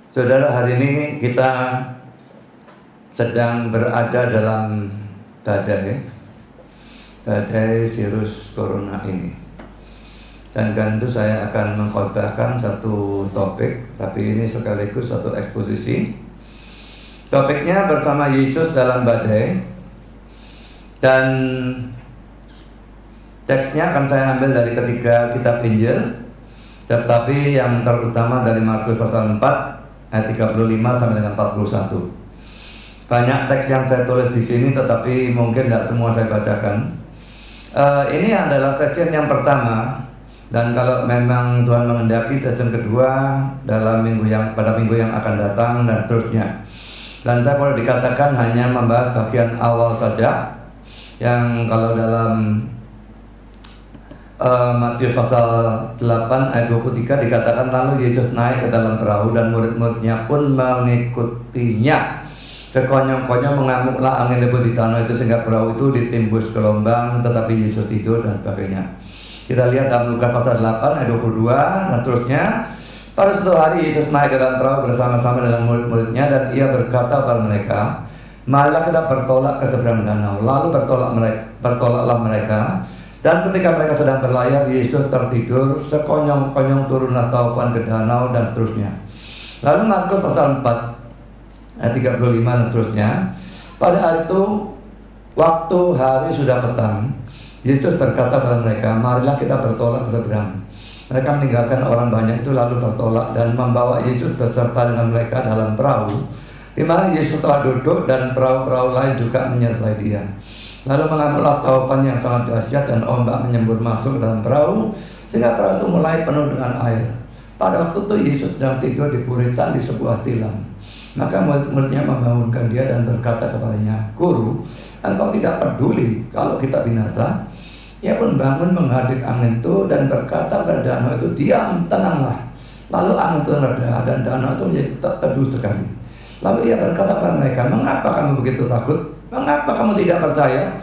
Saudara, hari ini kita sedang berada dalam badai virus corona ini. Dan tentu saya akan mengkhotbahkan satu topik, tapi ini sekaligus satu eksposisi. Topiknya bersama Yesus dalam badai. Dan teksnya akan saya ambil dari ketiga kitab Injil, tetapi yang terutama dari Markus pasal 4 ayat 35 sampai dengan 41. Banyak teks yang saya tulis di sini, tetapi mungkin tidak semua saya bacakan. Ini adalah session yang pertama, dan kalau memang Tuhan menghendaki session kedua dalam pada minggu yang akan datang dan seterusnya. Dan saya boleh dikatakan hanya membahas bagian awal saja, yang kalau dalam Matius pasal 8 ayat 23 dikatakan, lalu Yesus naik ke dalam perahu dan murid-muridnya pun mengikutinya. Sekonyong-konyong mengamuklah angin lebat di danau itu sehingga perahu itu ditimbus gelombang, tetapi Yesus tidur dan sebagainya. Kita lihat dalam Lukas pasal 8 ayat 22 dan seterusnya. Pada suatu hari Yesus naik ke dalam perahu bersama-sama dengan murid-muridnya, dan ia berkata kepada mereka, marilah kita bertolak ke seberang danau. Lalu bertolaklah mereka. Dan ketika mereka sedang berlayar, Yesus tertidur, sekonyong-konyong turunlah taufan ke danau dan seterusnya. Lalu Markus pasal 4 ayat 35 dan seterusnya. Pada hari itu, waktu hari sudah petang, Yesus berkata kepada mereka, marilah kita bertolak ke seberang. Mereka meninggalkan orang banyak itu lalu bertolak dan membawa Yesus beserta dengan mereka dalam perahu, di mana Yesus telah duduk dan perahu-perahu lain juga menyertai dia. Lalu mengamuklah taufan yang sangat dahsyat dan ombak menyembur masuk ke dalam perahu, sehingga perahu itu mulai penuh dengan air. Pada waktu itu Yesus sedang tidur di buritan di sebuah tilam. Maka murid-muridnya membangunkan dia dan berkata kepadanya, Guru, engkau tidak peduli kalau kita binasa? Ia pun bangun menghadap angin itu dan berkata pada danau itu, diam, tenanglah. Lalu angin itu reda dan danau itu menjadi teduh sekali. Lalu ia berkata kepada mereka, mengapa kamu begitu takut? Mengapa kamu tidak percaya?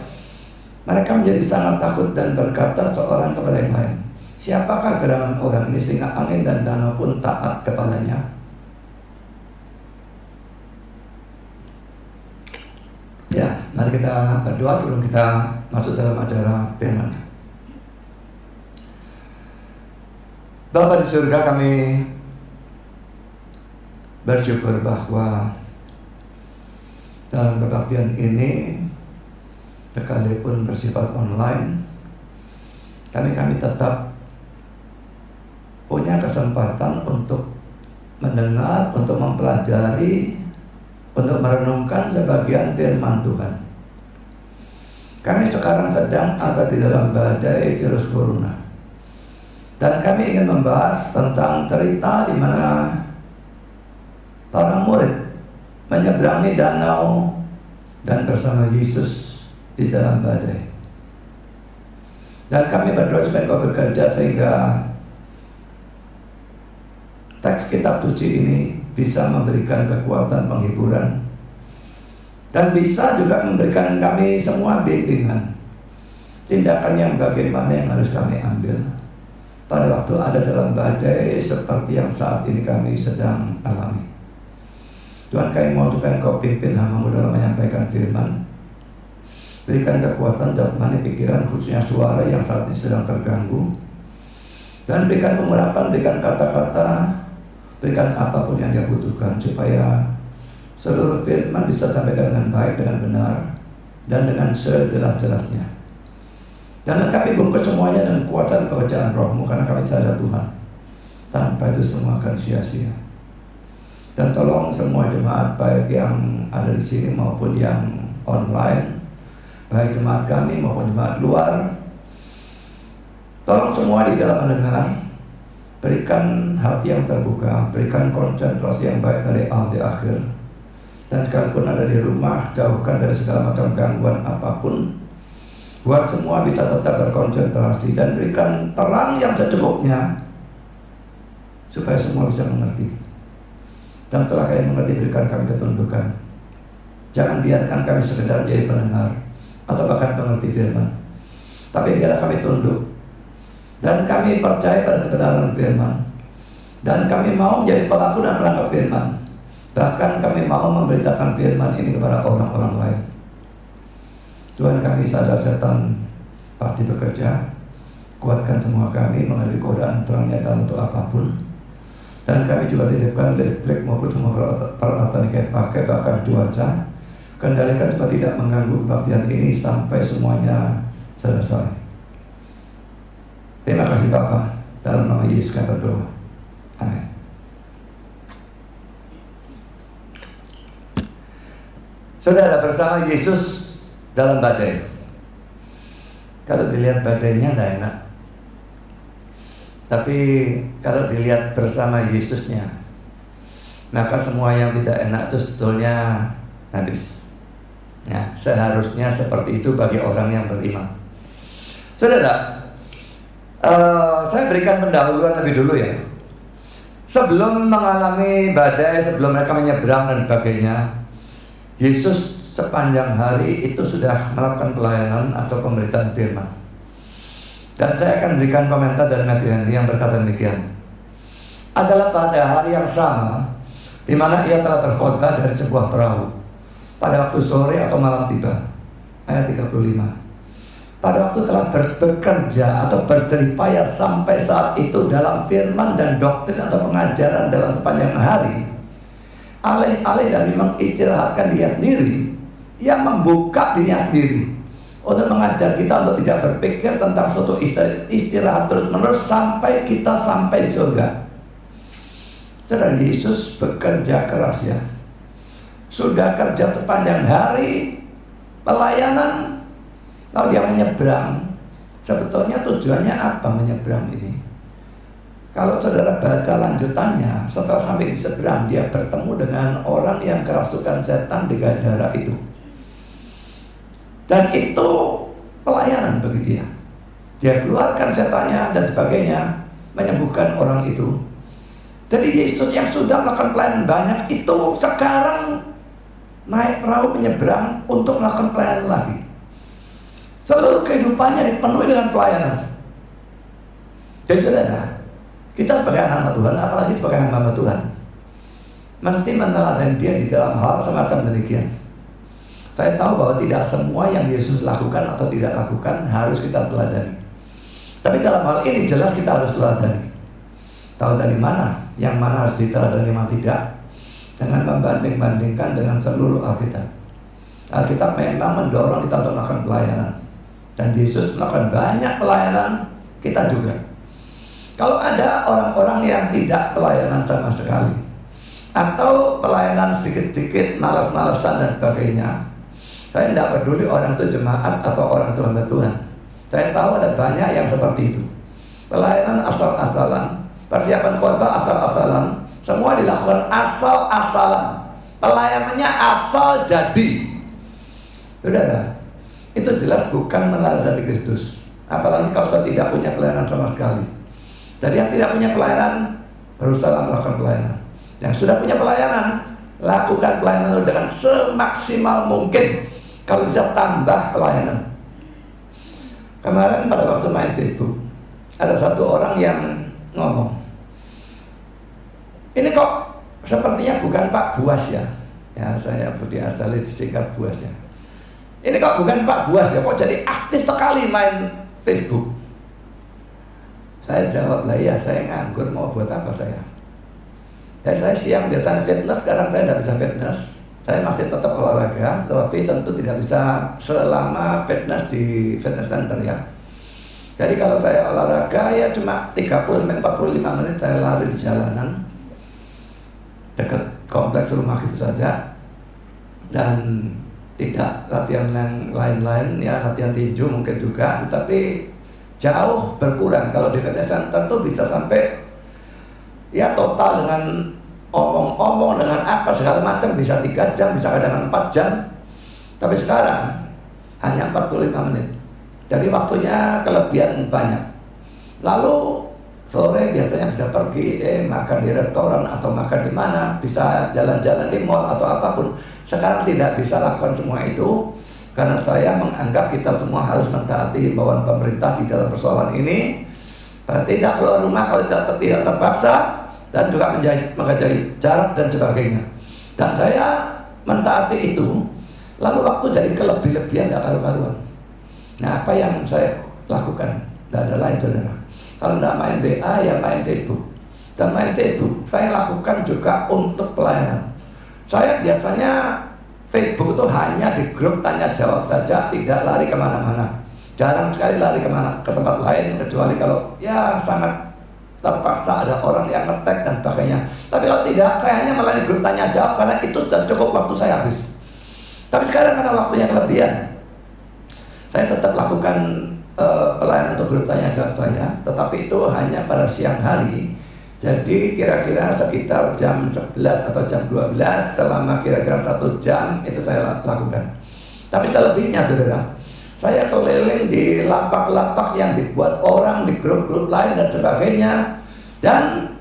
Mereka menjadi sangat takut dan berkata seorang kepada yang lain, siapakah gerangan orang ini sehingga angin dan danau pun taat kepadanya? Ya, mari kita berdoa sebelum kita masuk dalam acara firman. Bapa di surga, kami bersyukur bahwa dalam kebaktian ini, sekalipun bersifat online, kami tetap punya kesempatan untuk mendengar, untuk mempelajari, untuk merenungkan sebagian firman Tuhan. Kami sekarang sedang ada di dalam badai virus corona, dan kami ingin membahas tentang cerita di mana para murid menyeberangi danau dan bersama Yesus di dalam badai. Dan kami berdoa supaya Engkau bekerja sehingga teks kitab suci ini bisa memberikan kekuatan penghiburan dan bisa juga memberikan kami semua bimbingan tindakan yang bagaimana yang harus kami ambil pada waktu ada dalam badai seperti yang saat ini kami sedang alami. Tuhan, kami mohon supaya Engkau pimpin hamba-Mu dalam menyampaikan firman. Berikan kekuatan jasmani, pikiran, khususnya suara yang saat ini sedang terganggu, dan berikan pengurapan, berikan kata-kata, berikan apapun yang dia butuhkan supaya seluruh firman bisa sampai dengan baik, dengan benar, dan dengan sejelas-jelasnya. Dan kami bungkus semuanya dengan kuasa dan pekerjaan Roh-Mu, karena kami sadar Tuhan, tanpa itu semua akan sia-sia. Dan tolong semua jemaat baik yang ada di sini maupun yang online, baik jemaat kami maupun jemaat luar, tolong semua di dalam mendengar, berikan hati yang terbuka, berikan konsentrasi yang baik dari awal di akhir. Dan kalaupun ada di rumah, jauhkan dari segala macam gangguan apapun, buat semua bisa tetap berkonsentrasi, dan berikan terang yang secukupnya supaya semua bisa mengerti. Dan telah kami mengerti, berikan kami ketundukan. Jangan biarkan kami sekedar jadi pendengar atau bahkan pengerti firman, Tapi biarlah kami tunduk dan kami percaya pada kebenaran firman, dan kami mau menjadi pelaku dan pelanggar firman. Bahkan kami mau memberitakan firman ini kepada orang-orang lain. Tuhan, kami sadar setan pasti bekerja. Kuatkan semua kami menghadapi godaan terangnya dalam untuk apapun. Dan kami juga titipkan listrik maupun semua peralatan yang pakai, bahkan cuaca. Kendalikan supaya tidak mengganggu kebaktian ini sampai semuanya selesai. Terima kasih Bapa, dalam nama Yesus kami berdoa. Amin. Saudara, bersama Yesus dalam badai. Kalau dilihat badainya tidak enak, tapi kalau dilihat bersama Yesusnya, maka semua yang tidak enak itu sebetulnya habis. Ya, seharusnya seperti itu bagi orang yang beriman. Saudara, saya berikan pendahuluan lebih dulu ya. Sebelum mengalami badai, sebelum mereka menyeberang dan sebagainya, Yesus sepanjang hari itu sudah melakukan pelayanan atau pemberitaan firman. Dan saya akan berikan komentar dari Matthew Henry yang berkata demikian. Adalah pada hari yang sama di mana ia telah berkhotbah dari sebuah perahu. Pada waktu sore atau malam tiba. Ayat 35. Pada waktu telah bekerja atau berjeripaya sampai saat itu dalam firman dan doktrin atau pengajaran dalam sepanjang hari, alih-alih dari mengistirahatkan dia sendiri, ia membuka dirinya sendiri untuk mengajar kita untuk tidak berpikir tentang suatu istirahat terus-menerus sampai kita sampai surga. Saudara, Yesus bekerja keras ya. Sudah kerja sepanjang hari pelayanan, lalu dia menyeberang. Sebetulnya tujuannya apa menyeberang ini? Kalau saudara baca lanjutannya, setelah sampai di seberang, dia bertemu dengan orang yang kerasukan setan di Gadara itu. Dan itu pelayanan bagi dia. Dia keluarkan setannya dan sebagainya, menyembuhkan orang itu. Jadi Yesus yang sudah melakukan pelayanan banyak itu sekarang naik perahu menyeberang untuk melakukan pelayanan lagi. Seluruh kehidupannya dipenuhi dengan pelayanan. Jadi saudara, kita sebagai anak Tuhan, apalagi sebagai hamba Tuhan, mesti meneladani dia di dalam hal semacam demikian. Saya tahu bahwa tidak semua yang Yesus lakukan atau tidak lakukan harus kita teladani. Tapi dalam hal ini jelas kita harus teladani. Tahu dari mana? Yang mana harus diteladani, yang tidak? Dengan membanding-bandingkan dengan seluruh Alkitab. Alkitab memang mendorong kita untuk melakukan pelayanan. Dan Yesus melakukan banyak pelayanan, kita juga. Kalau ada orang-orang yang tidak pelayanan sama sekali, atau pelayanan sedikit-sedikit, malas-malasan dan sebagainya, saya tidak peduli orang itu jemaat atau orang itu hamba Tuhan. Saya tahu ada banyak yang seperti itu. Pelayanan asal-asalan, persiapan khotbah asal-asalan, semua dilakukan asal-asalan. Pelayanannya asal jadi. Saudara, itu jelas bukan meneladani Kristus. Apalagi kalau saya tidak punya pelayanan sama sekali. Jadi yang tidak punya pelayanan, berusaha melakukan pelayanan. Yang sudah punya pelayanan, lakukan pelayanan itu dengan semaksimal mungkin. Kalau bisa tambah pelayanan. Kemarin pada waktu main Facebook, ada satu orang yang ngomong, ini kok sepertinya bukan Pak Buas ya. Ya, saya budi asali disingkat Buas ya. Ini kok bukan Pak Buas ya, kok jadi aktif sekali main Facebook. Saya jawab, lah ya saya nganggur, mau buat apa saya? Dan saya siang biasanya fitness, sekarang saya tidak bisa fitness. Saya masih tetap olahraga, tetapi tentu tidak bisa selama fitness di fitness center ya. Jadi kalau saya olahraga ya cuma 30-45 menit saya lari di jalanan dekat kompleks rumah gitu saja, dan tidak latihan yang lain-lain ya, latihan tinju mungkin juga, tapi jauh berkurang. Kalau di fitness center tuh bisa sampai ya total dengan omong-omong dengan apa segala macam bisa 3 jam, bisa kadang 4 jam, tapi sekarang hanya 45 menit. Jadi waktunya kelebihan banyak. Lalu sore biasanya bisa pergi makan di restoran atau makan di mana, bisa jalan-jalan di mall atau apapun. Sekarang tidak bisa lakukan semua itu karena saya menganggap kita semua harus mentaati himbauan pemerintah di dalam persoalan ini. Tidak keluar rumah kalau tidak terpaksa, dan juga menjaga jarak dan sebagainya. Dan saya mentaati itu, lalu waktu jadi kelebih-lebihan, tidak karu-karuan. Nah, apa yang saya lakukan? Tidak ada lain, saudara. Kalau tidak main WA, ya main Facebook. Dan main Facebook saya lakukan juga untuk pelayanan. Saya biasanya Facebook itu hanya di grup tanya jawab saja, tidak lari kemana-mana. Jarang sekali lari ke tempat lain, kecuali kalau ya sangat terpaksa ada orang yang ngetek dan sebagainya. Tapi kalau tidak, saya hanya melayani grup tanya jawab karena itu sudah cukup waktu saya habis. Tapi sekarang karena waktunya kelebihan, saya tetap lakukan pelayanan untuk grup tanya jawab saya, tetapi itu hanya pada siang hari. Jadi kira-kira sekitar jam 11 atau jam 12, selama kira-kira 1 jam itu saya lakukan. Tapi selebihnya, saudara, saya keliling di lapak-lapak yang dibuat orang di grup-grup lain dan sebagainya. Dan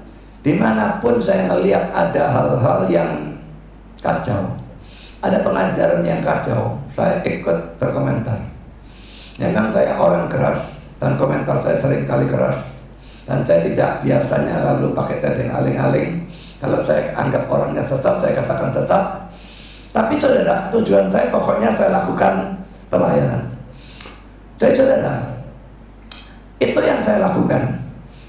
dimanapun saya melihat ada hal-hal yang kacau, ada pengajaran yang kacau, saya ikut berkomentar. Memang saya orang keras, dan komentar saya sering kali keras. Dan saya tidak biasanya lalu pakai tedeng aling-aling. Kalau saya anggap orangnya sesat, saya katakan sesat. Tapi saudara, tujuan saya pokoknya saya lakukan pelayanan. Jadi saudara, itu yang saya lakukan.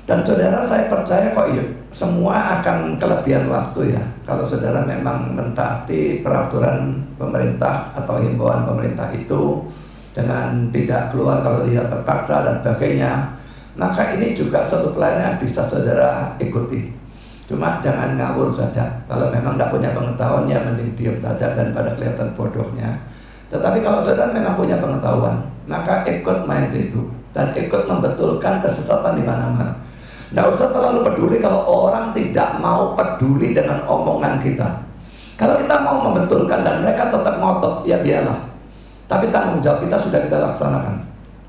Dan saudara, saya percaya kok semua akan kelebihan waktu ya. Kalau saudara memang mentaati peraturan pemerintah atau himbauan pemerintah itu dengan tidak keluar kalau tidak terpaksa dan sebagainya, maka ini juga satu pelayanan yang bisa saudara ikuti. Cuma jangan ngawur saja. Kalau memang tidak punya pengetahuan, ya mending diam saja dan pada kelihatan bodohnya. Tetapi kalau saudara memang punya pengetahuan, maka ikut main Facebook dan ikut membetulkan kesesatan di mana-mana. Tidak usah terlalu peduli kalau orang tidak mau peduli dengan omongan kita. Kalau kita mau membetulkan dan mereka tetap ngotot, ya biarlah. Tapi tanggung jawab kita sudah kita laksanakan.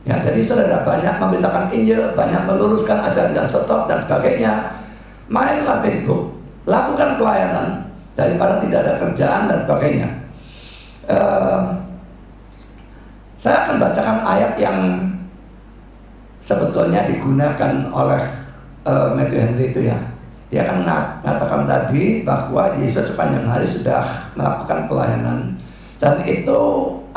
Ya, jadi saudara banyak memberitakan Injil, banyak meluruskan ajaran yang sesat dan sebagainya. Mainlah Facebook, lakukan pelayanan daripada tidak ada kerjaan dan sebagainya. Saya akan bacakan ayat yang sebetulnya digunakan oleh Matthew Henry itu ya. Dia akan mengatakan tadi bahwa Yesus sepanjang hari sudah melakukan pelayanan. Dan itu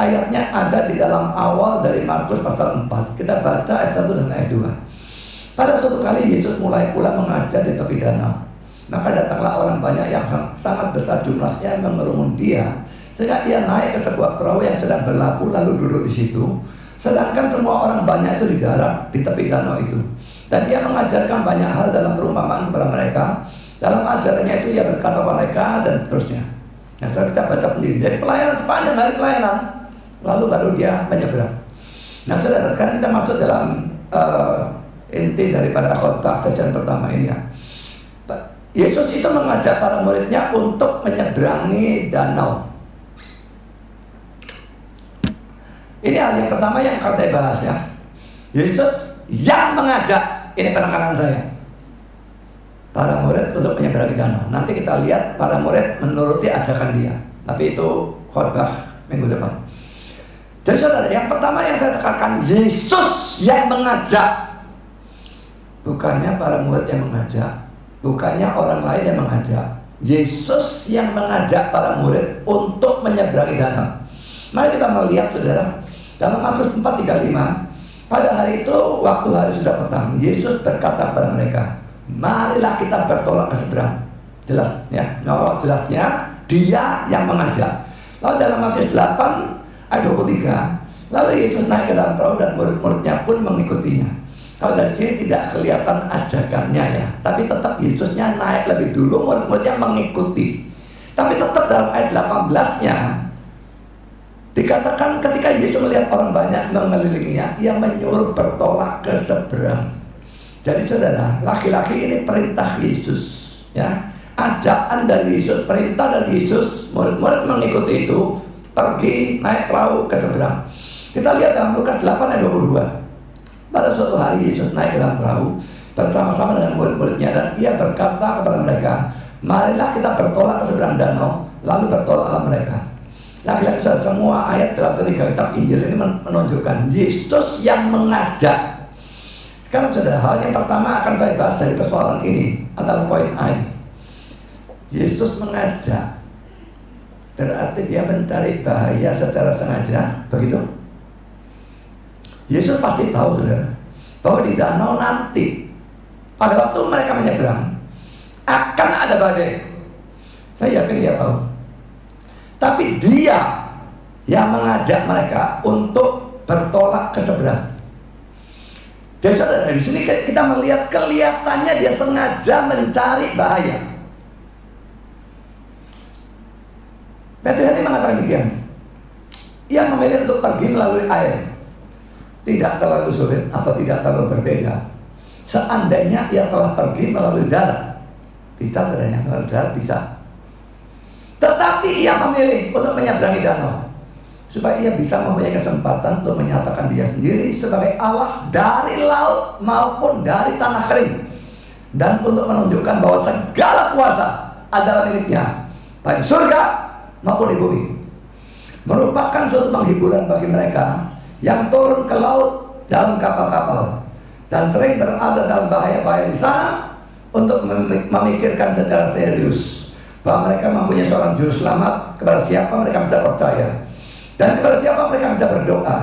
ayatnya ada di dalam awal dari Markus pasal 4. Kita baca ayat 1 dan ayat 2. Pada suatu kali Yesus mulai pula mengajar di tepi danau. Maka datanglah orang banyak yang sangat besar jumlahnya mengerumun dia, sehingga dia naik ke sebuah perahu yang sedang berlabuh lalu duduk di situ. Sedangkan semua orang banyak itu di darat di tepi danau itu. Dan dia mengajarkan banyak hal dalam perumpamaan kepada mereka. Dalam ajarannya itu ia berkata kepada mereka dan seterusnya. Nah, kita baca sendiri. Jadi pelayanan sepanjang hari pelayanan, lalu baru dia menyeberang. Nah, saudara, sekarang kita masuk dalam inti daripada khotbah sesi pertama ini ya. Yesus itu mengajak para muridnya untuk menyeberangi danau. Ini hal yang pertama yang akan saya bahas ya. Yesus yang mengajak, ini penekanan saya, para murid untuk menyeberangi danau. Nanti kita lihat para murid menuruti ajakan dia. Tapi itu khotbah minggu depan. Jadi saudara, yang pertama yang saya tekankan, Yesus yang mengajak. Bukannya para murid yang mengajak, bukannya orang lain yang mengajak. Yesus yang mengajak para murid untuk menyeberangi danau. Mari kita melihat saudara, dalam Markus 4:35, pada hari itu waktu hari sudah petang, Yesus berkata kepada mereka, marilah kita bertolak ke seberang. Jelas ya, jelasnya dia yang mengajak. Lalu dalam Matius 8 ayat 23, lalu Yesus naik ke dalam perahu dan murid-muridnya pun mengikutinya. Kalau dari sini tidak kelihatan ajakannya ya, tapi tetap Yesusnya naik lebih dulu, murid-muridnya mengikuti. Tapi tetap dalam ayat 18-nya dikatakan ketika Yesus melihat orang banyak mengelilinginya, ia menyuruh bertolak ke seberang. Jadi saudara, laki-laki ini perintah Yesus ya, ajakan dari Yesus, perintah dari Yesus, murid-murid mengikuti itu, pergi naik perahu ke seberang. Kita lihat dalam Lukas 8 ayat 22. Pada suatu hari Yesus naik dalam perahu bersama-sama dengan murid-muridnya, dan ia berkata kepada mereka, marilah kita bertolak ke seberang danau. Lalu bertolaklah mereka. Lagi-lagi semua ayat dalam ketiga kitab Injil ini menunjukkan Yesus yang mengajak. Sekarang saudara, hal yang pertama akan saya bahas dari persoalan ini adalah poin A. Yesus mengajak, berarti dia mencari bahaya secara sengaja, begitu? Yesus pasti tahu, saudara, bahwa di danau nanti, pada waktu mereka menyeberang, akan ada badai. Saya yakin dia tahu. Tapi dia yang mengajak mereka untuk bertolak ke seberang. Jadi saudara, di sini kita melihat kelihatannya dia sengaja mencari bahaya. Petrus ini mengatakan demikian. Ia memilih untuk pergi melalui air. Tidak terlalu sulit atau tidak terlalu berbeda. Seandainya ia telah pergi melalui darat, bisa saudara, melalui darat bisa. Tetapi ia memilih untuk menyeberangi danau, supaya ia bisa mempunyai kesempatan untuk menyatakan dia sendiri sebagai Allah dari laut maupun dari tanah kering, dan untuk menunjukkan bahwa segala kuasa adalah miliknya, baik surga maupun di bumi. Merupakan suatu penghiburan bagi mereka yang turun ke laut dalam kapal-kapal dan sering berada dalam bahaya-bahaya di sana, untuk memikirkan secara serius bahwa mereka mempunyai seorang juru selamat kepada siapa mereka bisa percaya, dan kepada siapa mereka bisa berdoa,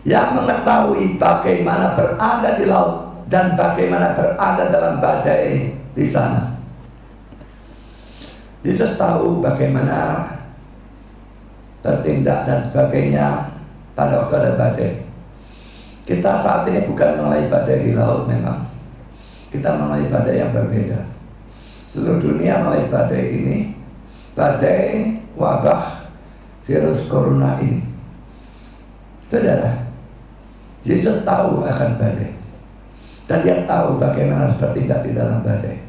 yang mengetahui bagaimana berada di laut dan bagaimana berada dalam badai di sana. Yesus tahu bagaimana bertindak dan sebagainya pada waktu ada badai. Kita saat ini bukan mengenai badai di laut, memang kita mengenai badai yang berbeda. Seluruh dunia mengenai badai ini, badai wabah virus corona ini. Saudara, Yesus tahu akan badai, dan dia tahu bagaimana harus bertindak di dalam badai.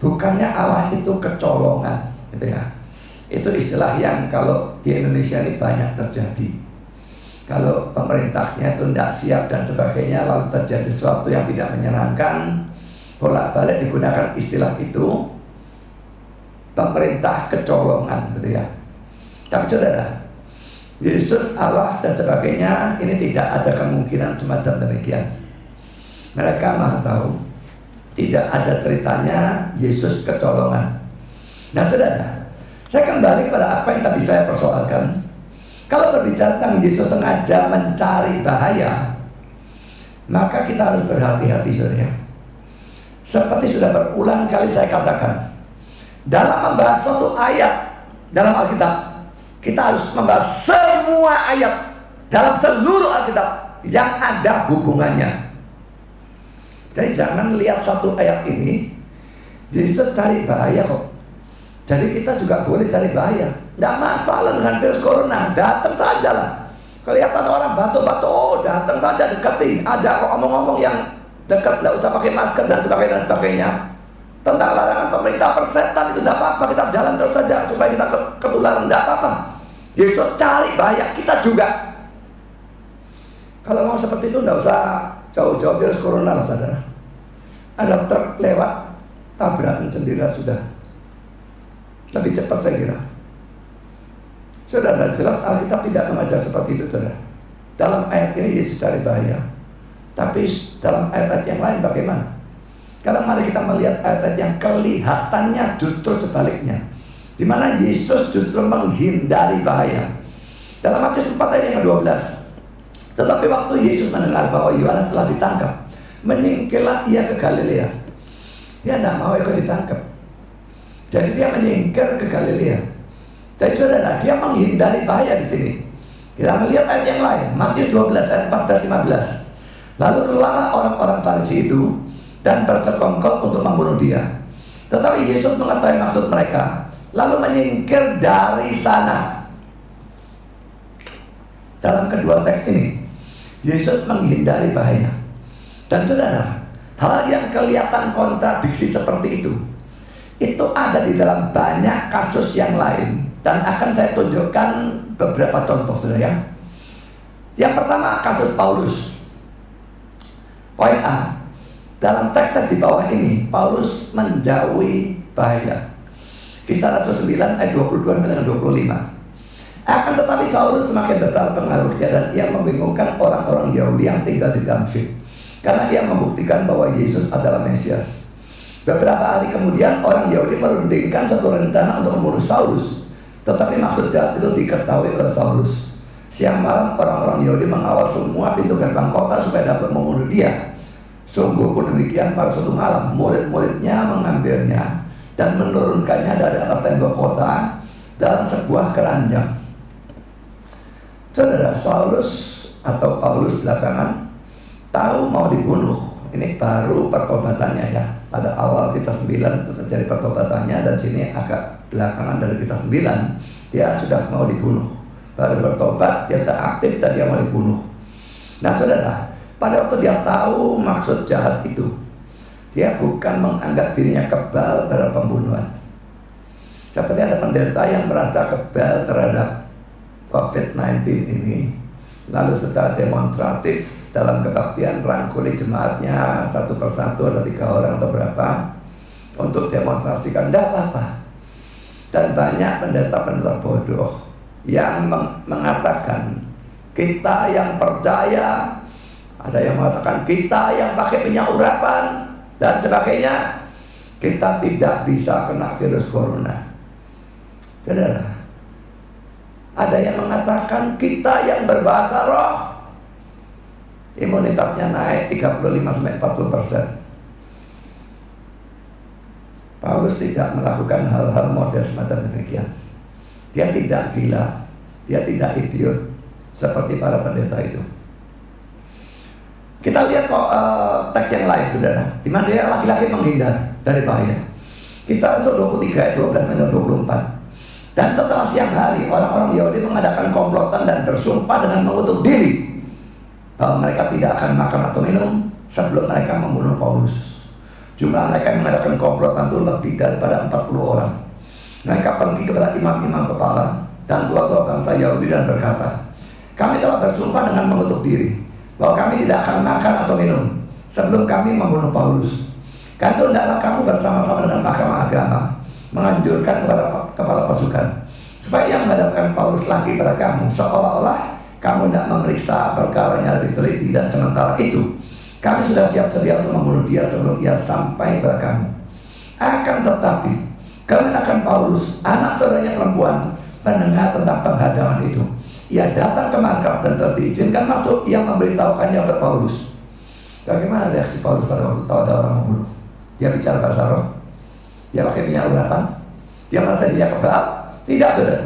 Bukannya Allah itu kecolongan, gitu ya. Itu istilah yang kalau di Indonesia ini banyak terjadi. Kalau pemerintahnya itu tidak siap dan sebagainya, lalu terjadi sesuatu yang tidak menyenangkan, bolak-balik digunakan istilah itu, pemerintah kecolongan, gitu ya. Tapi saudara, Yesus, Allah dan sebagainya, ini tidak ada kemungkinan semacam demikian. Mereka maha tahu, tidak ada ceritanya Yesus kecolongan. Nah saudara, saya kembali kepada apa yang tadi saya persoalkan. Kalau berbicara tentang Yesus sengaja mencari bahaya, maka kita harus berhati-hati, saudara. Seperti sudah berulang kali saya katakan, dalam membahas suatu ayat dalam Alkitab, kita harus membahas semua ayat dalam seluruh Alkitab yang ada hubungannya. Jadi jangan lihat satu ayat ini, Yesus cari bahaya kok, jadi kita juga boleh cari bahaya. Tidak masalah dengan virus corona, datang saja lah. Kelihatan orang batuk-batuk, oh datang saja, deketin aja, kok ngomong-ngomong yang dekat, tidak usah pakai masker dan sebagainya. Tentang larangan pemerintah persetan itu tidak apa-apa, kita jalan terus saja supaya kita ketularan, tidak apa-apa. Yesus cari bahaya, kita juga. Kalau mau seperti itu tidak usah jauh-jauh virus corona lah, saudara. Ada truk lewat, tabrakan sendiri sudah. Lebih cepat saya kira. Saudara, jelas Alkitab tidak mengajar seperti itu, saudara. Dalam ayat ini Yesus cari bahaya. Tapi dalam ayat-ayat yang lain bagaimana? Sekarang mari kita melihat ayat-ayat yang kelihatannya justru sebaliknya, di mana Yesus justru menghindari bahaya. Dalam Matius 4 ayat yang ke-12, tetapi waktu Yesus mendengar bahwa Yohanes telah ditangkap, menyingkirlah ia ke Galilea. Dia tidak mau ikut ditangkap, jadi dia menyingkir ke Galilea. Jadi saudara, dia menghindari bahaya di sini. Kita melihat ayat yang lain, Matius 12 ayat 14-15. Lalu keluarlah orang-orang Farisi itu dan bersekongkol untuk membunuh dia. Tetapi Yesus mengetahui maksud mereka, lalu menyingkir dari sana. Dalam kedua teks ini, Yesus menghindari bahaya. Dan saudara, hal yang kelihatan kontradiksi seperti itu ada di dalam banyak kasus yang lain. Dan akan saya tunjukkan beberapa contoh, saudara ya. Yang pertama, kasus Paulus. Poin A, dalam teks di bawah ini, Paulus menjauhi bahaya. Kisah Rasul 9 ayat 22-25. Akan tetapi Saulus semakin besar pengaruhnya dan ia membingungkan orang-orang Yahudi yang tinggal di Damsyik, karena ia membuktikan bahwa Yesus adalah Mesias. Beberapa hari kemudian orang Yahudi merundingkan satu rencana untuk membunuh Saulus, tetapi maksud jahat itu diketahui oleh Saulus. Siang malam orang-orang Yahudi mengawal semua pintu gerbang kota supaya dapat membunuh dia. Sungguh pun demikian, pada suatu malam murid-muridnya mengambilnya dan menurunkannya dari atas tembok kota dalam sebuah keranjang. Saudara, Saulus atau Paulus belakangan tahu mau dibunuh. Ini baru pertobatannya ya. Pada awal kisah 9 itu terjadi pertobatannya, dan sini agak belakangan dari kisah 9 dia sudah mau dibunuh. Baru bertobat, dia sudah aktif dan dia mau dibunuh. Nah saudara, pada waktu dia tahu maksud jahat itu, dia bukan menganggap dirinya kebal terhadap pembunuhan. Seperti ada pendeta yang merasa kebal terhadap COVID-19 ini, lalu secara demonstratif dalam kebaktian rangkuli jemaatnya satu persatu, ada 3 orang atau berapa, untuk demonstrasikan. Tidak apa-apa. Dan banyak pendeta-pendeta bodoh yang mengatakan kita yang percaya, ada yang mengatakan kita yang pakai minyak urapan dan sebagainya, kita tidak bisa kena virus corona. Saudara, ada yang mengatakan kita yang berbahasa roh, imunitasnya naik 35-40%. Paulus tidak melakukan hal-hal model semacam demikian. Dia tidak gila, dia tidak idiot seperti para pendeta itu. Kita lihat kok teks yang lain, saudara, di mana dia laki-laki menghindar dari bahaya. Kisah Rasul 23 ayat 12-24. Dan setelah siang hari, orang-orang Yahudi mengadakan komplotan dan bersumpah dengan mengutuk diri bahwa mereka tidak akan makan atau minum sebelum mereka membunuh Paulus. Jumlah mereka yang mengadakan komplotan itu lebih daripada 40 orang. Mereka pergi kepada imam-imam kepala dan tua-tua bangsa Yahudi dan berkata, kami telah bersumpah dengan mengutuk diri bahwa kami tidak akan makan atau minum sebelum kami membunuh Paulus. Karena itu hendaklah kamu bersama-sama dengan mahkamah agama menganjurkan kepada kepala pasukan supaya ia menghadapkan Paulus lagi pada kamu, seolah-olah kamu tidak memeriksa perkaranya lebih teliti, dan sementara itu kami sudah siap sedia untuk membunuh dia sebelum ia sampai pada kamu. Akan tetapi kemenakan Paulus, anak saudaranya perempuan, mendengar tentang penghadangan itu. Ia datang ke markas dan telah diizinkan masuk. Ia memberitahukannya kepada Paulus. Bagaimana reaksi Paulus pada waktu tahu ada orang membunuh? Dia bicara bahasa roh? Dia pakai minyak urapan? Dia merasa dia kebal? Tidak, saudara.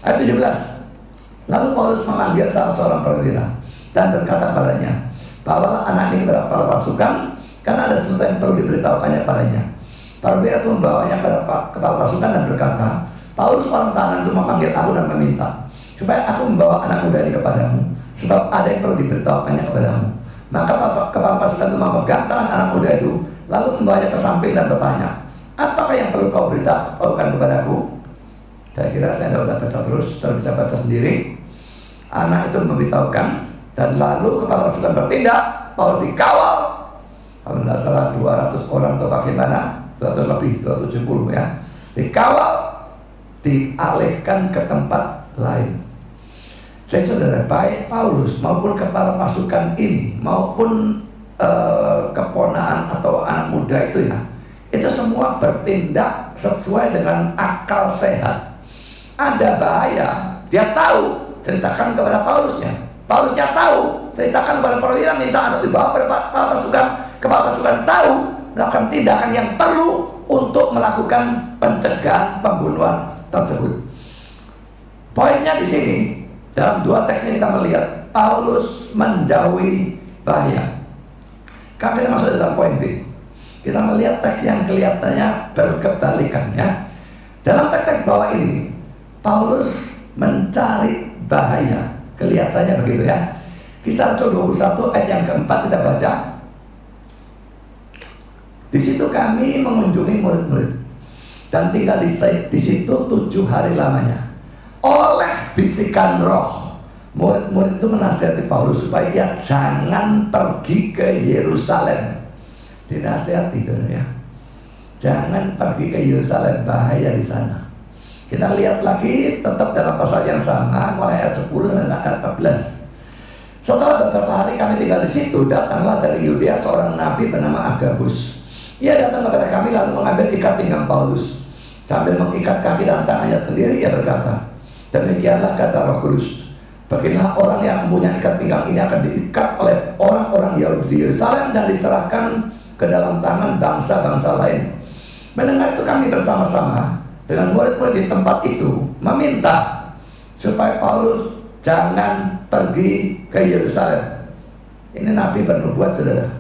Ayat 17. Lalu Paulus memanggil salah seorang perwira dan berkata padanya, bawalah anak ini kepada kepala pasukan, karena ada sesuatu yang perlu diberitahukannya padanya. Perwira itu membawanya kepada kepala pasukan dan berkata, Paulus orang tahanan itu memanggil aku dan meminta supaya aku membawa anak muda ini kepadamu, sebab ada yang perlu diberitahukannya kepadamu. Maka kepala pasukan itu memegang tangan anak muda itu, lalu membawanya ke samping dan bertanya, apakah yang perlu kau beritahukan kepadaku? Saya kira saya tidak usah baca terus, bisa baca sendiri. Anak itu memberitahukan, dan lalu kepala pasukan bertindak. Paulus dikawal, kalau tidak salah 200 orang atau bagaimana, 200 lebih, 270 ya, dikawal, dialihkan ke tempat lain. Jadi saudara, baik Paulus maupun kepala pasukan ini maupun keponaan atau anak muda itu ya, itu semua bertindak sesuai dengan akal sehat. Ada bahaya, dia tahu, ceritakan kepada Paulusnya. Paulusnya tahu, ceritakan kepada perwira, minta anak dibawa kepada kepala pasukan. Kepala pasukan tahu, melakukan tindakan yang perlu untuk melakukan pencegahan pembunuhan tersebut. Poinnya di sini, dalam 2 teks ini kita melihat Paulus menjauhi bahaya. Kami masuk dalam poin B. Kita melihat teks yang kelihatannya berkebalikan ya. Dalam teks bawah ini, Paulus mencari bahaya, kelihatannya begitu ya. Kisah Rasul 21 ayat yang keempat kita baca. Di situ kami mengunjungi murid-murid dan tinggal di situ 7 hari lamanya. Oleh bisikan roh, murid-murid itu menasihati Paulus supaya dia jangan pergi ke Yerusalem. Dinasihati ya, jangan pergi ke Yerusalem, bahaya di sana. Kita lihat lagi tetap dalam pasal yang sama, mulai ayat 10 dan ayat 14. Setelah beberapa hari kami tinggal di situ, datanglah dari Yudea seorang nabi bernama Agabus. Ia datang kepada kami lalu mengambil ikat pinggang Paulus. Sambil mengikat kaki dan tangannya sendiri, ia berkata, demikianlah kata Roh Kudus, beginilah orang yang mempunyai ikat pinggang ini akan diikat oleh orang-orang Yahudi di Yerusalem dan diserahkan ke dalam tangan bangsa-bangsa lain. Mendengar itu kami bersama-sama dengan murid-murid di tempat itu meminta supaya Paulus jangan pergi ke Yerusalem. Ini Nabi bernubuat, saudara.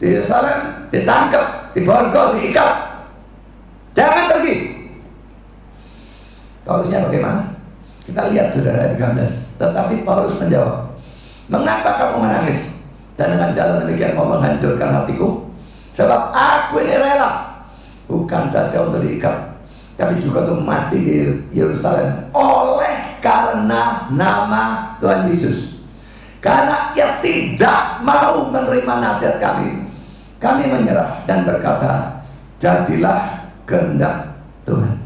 Di Yerusalem ditangkap, diborgol, diikat. Jangan pergi. Paulusnya bagaimana? Kita lihat, saudara, 13. Tetapi Paulus menjawab, mengapa kamu menangis? Dan dengan jalan demikian mau menghancurkan hatiku? Sebab aku ini rela, bukan saja untuk diikat, tapi juga untuk mati di Yerusalem oleh karena nama Tuhan Yesus. Karena ia tidak mau menerima nasihat kami, kami menyerah dan berkata, jadilah kehendak Tuhan.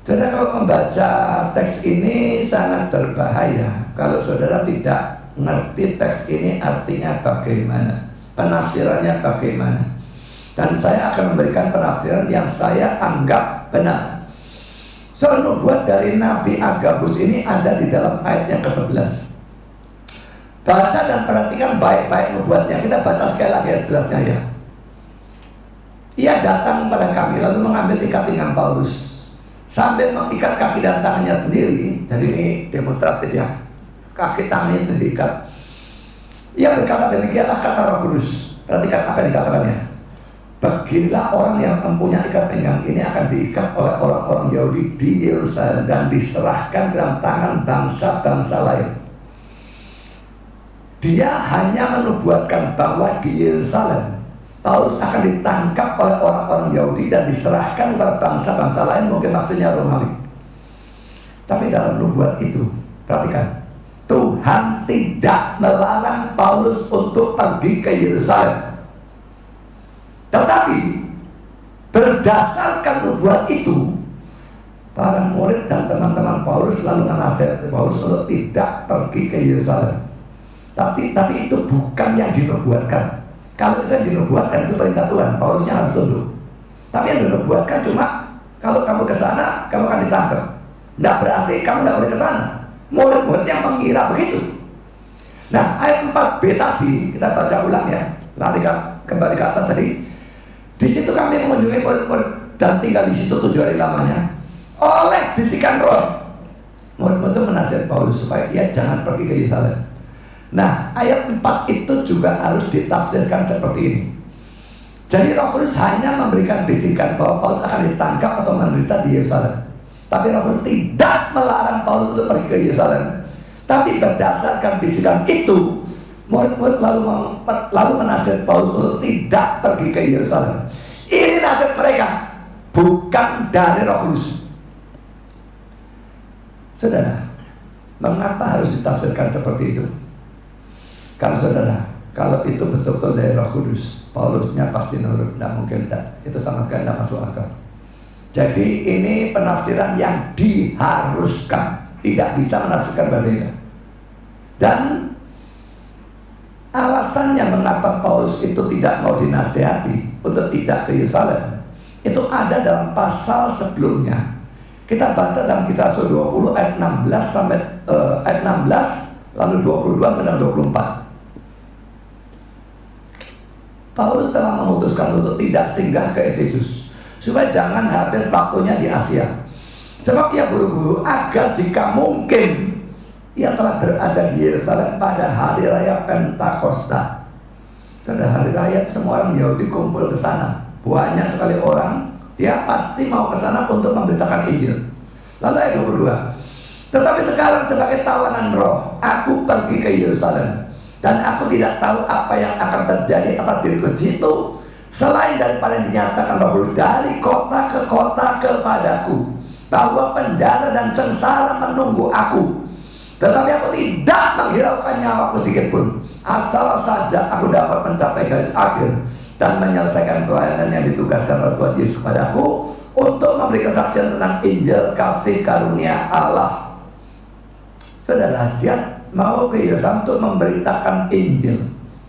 Saudara, kalau membaca teks ini sangat berbahaya kalau saudara tidak ngerti teks ini artinya bagaimana, penafsirannya bagaimana. Dan saya akan memberikan penafsiran yang saya anggap benar. Soal nubuat dari Nabi Agabus ini ada di dalam ayat yang ke-11. Baca dan perhatikan baik-baik nubuatnya. Kita baca sekali lagi ayat 11-nya ya. Ia datang pada kami lalu mengambil ikat pinggang Paulus sambil mengikat kaki dan tangannya sendiri. Jadi ini demonstratif ya, kaki tangannya sendiri ikat. Ia berkata, demikianlah kata Roh Kudus. Perhatikan apa yang dikatakannya. Beginilah orang yang mempunyai ikat pinggang ini akan diikat oleh orang-orang Yahudi di Yerusalem dan diserahkan dalam tangan bangsa-bangsa lain. Dia hanya menubuatkan bahwa di Yerusalem Paulus akan ditangkap oleh orang-orang Yahudi dan diserahkan kepada bangsa-bangsa lain, mungkin maksudnya Romawi. Tapi dalam nubuat itu, perhatikan, Tuhan tidak melarang Paulus untuk pergi ke Yerusalem. Tetapi berdasarkan nubuat itu, para murid dan teman-teman Paulus lalu menasihati Paulus untuk tidak pergi ke Yerusalem. Tapi itu bukan yang dinubuatkan. Kalau itu yang dinubuatkan itu perintah Tuhan, Paulusnya harus tunduk. Tapi yang dinubuatkan cuma kalau kamu ke sana kamu akan ditangkap. Tidak berarti kamu tidak boleh ke sana. Murid-murid yang mengira begitu. Nah, ayat 4b tadi kita baca ulang ya. Kembali ke atas tadi. Di situ kami mengunjungi murid-murid dan tinggal di situ 7 hari lamanya. Oleh bisikan Roh, murid-murid itu menasihat Paulus supaya dia jangan pergi ke Yerusalem. Nah, ayat 4 itu juga harus ditafsirkan seperti ini. Jadi Roh Kudus hanya memberikan bisikan bahwa Paulus akan ditangkap atau menderita di Yerusalem. Tapi Roh Kudus tidak melarang Paulus untuk pergi ke Yerusalem. Tapi berdasarkan bisikan itu, murid-murid lalu menasihat Paulus untuk tidak pergi ke Yerusalem. Ini nasihat mereka, bukan dari Roh Kudus. Saudara, mengapa harus ditafsirkan seperti itu? Karena saudara, kalau itu betul-betul dari Roh Kudus, Paulusnya pasti nurut, tidak mungkin tidak. Itu sama sekali tidak masuk akal. Jadi ini penafsiran yang diharuskan, tidak bisa menafsirkan berbeda. Dan alasannya mengapa Paulus itu tidak mau dinasihati untuk tidak ke Yerusalem itu ada dalam pasal sebelumnya. Kita baca dalam Kisah Rasul 20 ayat 16 sampai ayat 16 lalu 22 sampai 24. Paulus telah memutuskan untuk tidak singgah ke Efesus supaya jangan habis waktunya di Asia. Sebab ia buru-buru agar jika mungkin ia telah berada di Yerusalem pada hari raya Pentakosta. Pada hari raya semua orang Yahudi kumpul ke sana. Banyak sekali orang, dia pasti mau ke sana untuk memberitakan Injil. Lalu ayat 22. Tetapi sekarang sebagai tawanan roh, aku pergi ke Yerusalem dan aku tidak tahu apa yang akan terjadi atas diriku di situ selain daripada yang dinyatakan Roh Kudus dari kota ke kota kepadaku bahwa penjara dan sengsara menunggu aku. Tetapi aku tidak menghiraukan nyawaku sedikit pun, asal saja aku dapat mencapai garis akhir dan menyelesaikan pelayanan yang ditugaskan oleh Tuhan Yesus kepadaku untuk memberi kesaksian tentang Injil kasih karunia Allah. Saudara, dia mau ke Yerusalem untuk memberitakan Injil,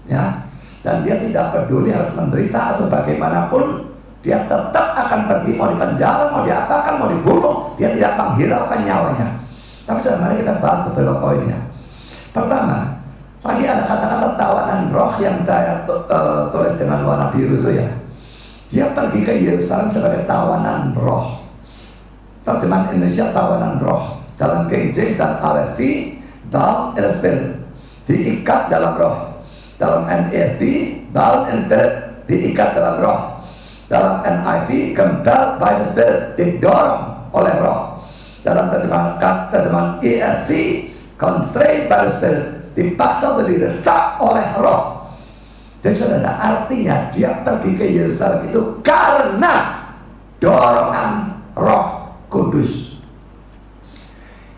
ya. Dan dia tidak peduli harus menderita atau bagaimanapun, dia tetap akan pergi, mau di penjara, mau diapakan, mau dibunuh, dia tidak menghiraukan nyawanya. Tapi saudara, mari kita bahas beberapa poinnya. Pertama, tadi ada kata-kata tawanan roh yang saya tulis dengan warna biru itu, ya. Dia pergi ke Yerusalem sebagai tawanan roh. Terjemahan Indonesia tawanan roh. Dalam King James dan RSV, bound in the spirit, diikat dalam roh. Dalam NASB, bound in the spirit, diikat dalam roh. Dalam NIV, compelled by the spirit, didorong oleh roh. Dalam terjemahan ESV, constrained by the spirit, dipaksa atau didesak oleh roh. Jadi saudara, artinya dia pergi ke Yerusalem itu karena dorongan Roh Kudus.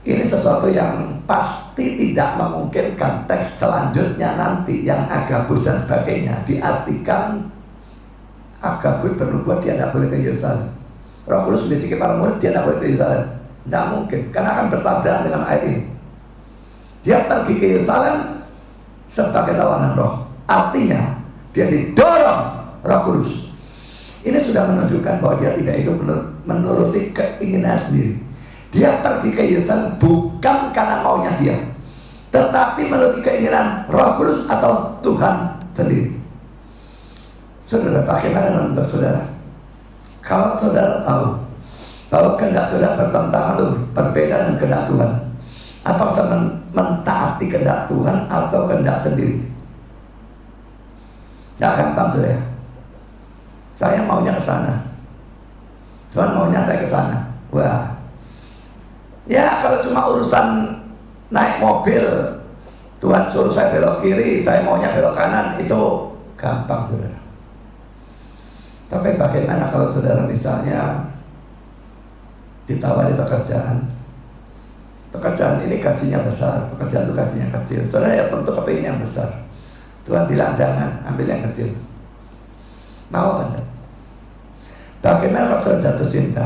Ini sesuatu yang pasti tidak memungkinkan. Teks selanjutnya nanti yang Agabus dan sebagainya diartikan Agabus bernubuat dia tidak boleh ke Yerusalem. Roh Kudus bisiki para murid dia tidak boleh ke Yerusalem. Tidak mungkin, karena akan bertabrakan dengan ayat ini. Dia pergi ke Yerusalem sebagai tawanan roh. Artinya dia didorong Roh Kudus. Ini sudah menunjukkan bahwa dia tidak hidup menuruti keinginan sendiri. Dia pergi ke Yerusalem bukan karena maunya dia, tetapi menuruti keinginan Roh Kudus atau Tuhan sendiri. Saudara, bagaimana menurut saudara? Kalau saudara tahu bahwa kehendak saudara bertentangan atau berbeda dengan kehendak Tuhan, apa saya mentaati kehendak Tuhan atau kehendak sendiri? Tidak gampang saudara. Saya maunya ke sana, Tuhan maunya saya ke sana. Wah, ya kalau cuma urusan naik mobil, Tuhan suruh saya belok kiri, saya maunya belok kanan, itu gampang saudara. Tapi bagaimana kalau saudara misalnya ditawari pekerjaan ini gajinya besar, pekerjaan itu gajinya kecil, saudara ya tentu kepingin yang besar. Tuhan bilang jangan, ambil yang kecil. Mau Anda? Bagaimana kalau saudara jatuh cinta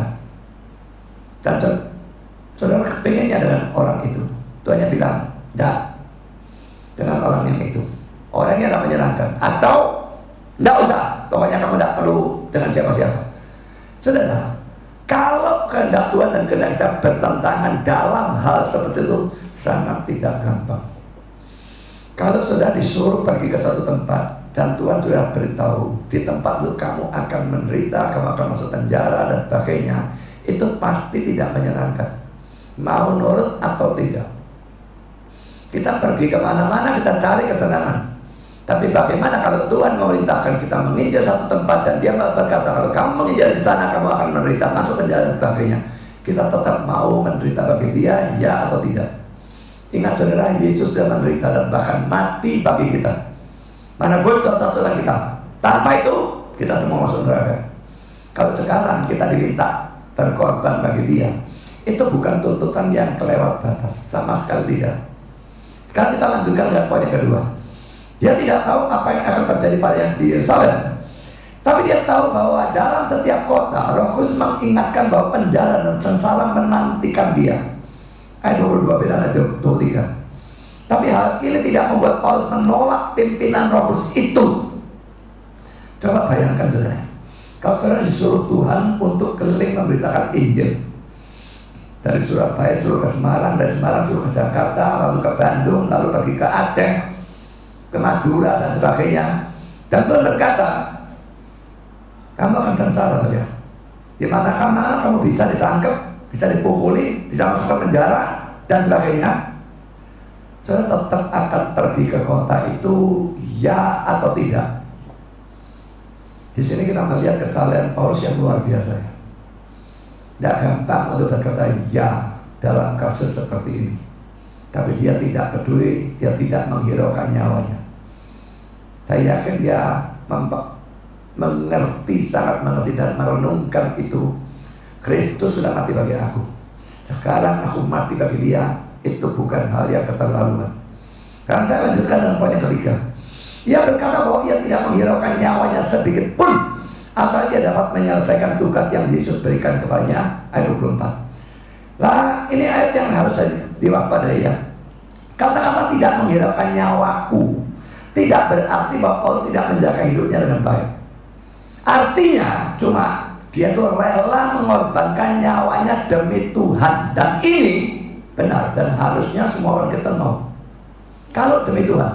dan saudara kepinginnya dengan orang itu, Tuhannya bilang tidak dengan orang yang itu, orangnya tidak menyenangkan, atau tidak usah, pokoknya kamu tidak perlu dengan siapa-siapa. Saudara, kalau kehendak Tuhan dan kehendak kita bertentangan dalam hal seperti itu, sangat tidak gampang. Kalau sudah disuruh pergi ke satu tempat dan Tuhan sudah beritahu di tempat itu kamu akan menderita, kamu akan masuk penjara dan sebagainya, itu pasti tidak menyenangkan. Mau nurut atau tidak? Kita pergi kemana-mana, kita cari kesenangan. Tapi bagaimana kalau Tuhan memerintahkan kita menginjak satu tempat dan Dia berkata kalau kamu menginjak di sana kamu akan menderita, masuk penjara dan sebagainya, kita tetap mau menderita bagi Dia, ya atau tidak? Ingat saudara, Yesus sudah menderita dan bahkan mati bagi kita. Mana boleh saudara kita? Tanpa itu kita semua masuk neraka. Kalau sekarang kita diminta berkorban bagi Dia, itu bukan tuntutan yang kelewat batas, sama sekali tidak. Sekarang kita lanjutkan dengan poin yang kedua. Dia tidak tahu apa yang akan terjadi pada yang di Yerusalem, tapi dia tahu bahwa dalam setiap kota Roh Kudus mengingatkan bahwa penjara dan sengsara menantikan dia. Ayat 22 dan ayat 23. Tapi hal ini tidak membuat Paulus menolak pimpinan Roh Kudus itu. Coba bayangkan saudara, kalau saudara disuruh Tuhan untuk keliling memberitakan Injil dari Surabaya suruh ke Semarang, dari Semarang suruh ke Jakarta, lalu ke Bandung, lalu pergi ke Aceh, ke Madura dan sebagainya, dan Tuhan berkata kamu akan sengsara ya. Di mana kamu bisa ditangkap, bisa dipukuli, bisa masuk ke penjara dan sebagainya. Saudara tetap akan pergi ke kota itu, ya atau tidak? Di sini kita melihat kesalahan Paulus yang luar biasa. Tidak gampang untuk berkata ya dalam kasus seperti ini. Tapi dia tidak peduli, dia tidak menghiraukan nyawanya. Saya yakin dia mengerti, sangat mengerti dan merenungkan itu. Kristus sudah mati bagi aku, sekarang aku mati bagi Dia. Itu bukan hal yang keterlaluan. Karena saya lanjutkan dengan poin yang ketiga. Ia berkata bahwa ia tidak menghiraukan nyawanya sedikit pun asal dia dapat menyelesaikan tugas yang Yesus berikan kepadanya. Ayat 24. Nah, ini ayat yang harus diwaspadai ya. Kata-kata tidak menghiraukan nyawaku tidak berarti bahwa Paulus tidak menjaga hidupnya dengan baik. Artinya cuma dia tuh rela mengorbankan nyawanya demi Tuhan. Dan ini benar dan harusnya semua orang kita mau. Kalau demi Tuhan,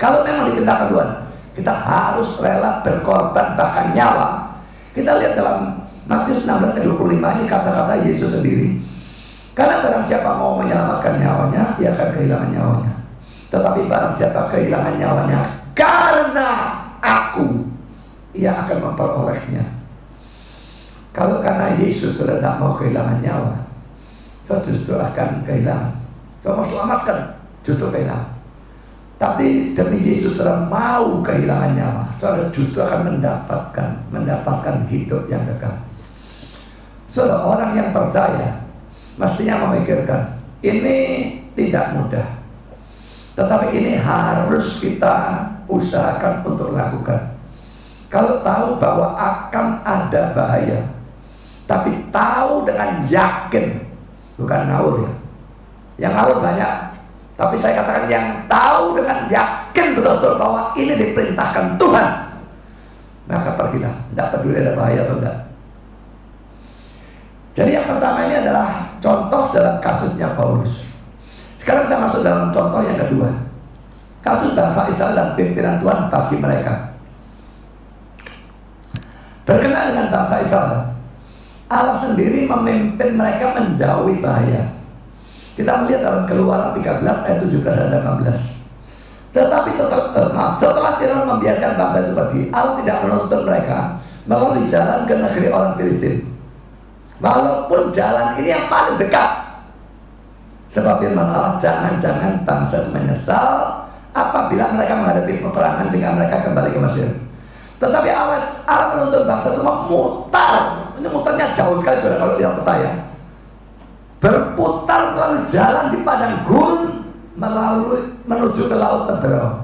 kalau memang diperintahkan Tuhan, kita harus rela berkorban bahkan nyawa. Kita lihat dalam Matius 16:25 ini kata-kata Yesus sendiri. Karena barang siapa mau menyelamatkan nyawanya, dia akan kehilangan nyawanya. Tetapi barang siapa kehilangan nyawanya karena aku, ia akan memperolehnya. Kalau karena Yesus sudah tidak mau kehilangan nyawa, saya justru akan kehilangan. Saya mau selamatkan, justru kehilangan. Tapi demi Yesus sudah mau kehilangan nyawa, saudara justru akan mendapatkan hidup yang kekal. Saudara, orang yang percaya mestinya memikirkan ini tidak mudah, tetapi ini harus kita usahakan untuk lakukan. Kalau tahu bahwa akan ada bahaya, tapi tahu dengan yakin, bukan ngawur ya. Yang ngawur banyak, tapi saya katakan yang tahu dengan yakin betul-betul bahwa ini diperintahkan Tuhan, maka pergilah, tidak peduli ada bahaya atau tidak. Jadi yang pertama ini adalah contoh dalam kasusnya Paulus. Sekarang kita masuk dalam contoh yang kedua, kasus bangsa Israel dan pimpinan Tuhan bagi mereka. Berkenaan dengan bangsa Israel, Allah sendiri memimpin mereka menjauhi bahaya. Kita melihat dalam Keluaran 13 ayat 17 dan 18. Tetapi setelah Firaun membiarkan bangsa itu pergi, Allah tidak menuntut mereka melalui jalan ke negeri orang Filistin, walaupun jalan ini yang paling dekat. Sebab firman Allah, jangan-jangan bangsa itu menyesal apabila mereka menghadapi peperangan sehingga mereka kembali ke Mesir. Tetapi Allah menuntut bangsa itu memutar. Ini mutarnya jauh sekali saudara kalau lihat peta ya. Berputar melalui jalan di padang gurun menuju ke laut Teberau.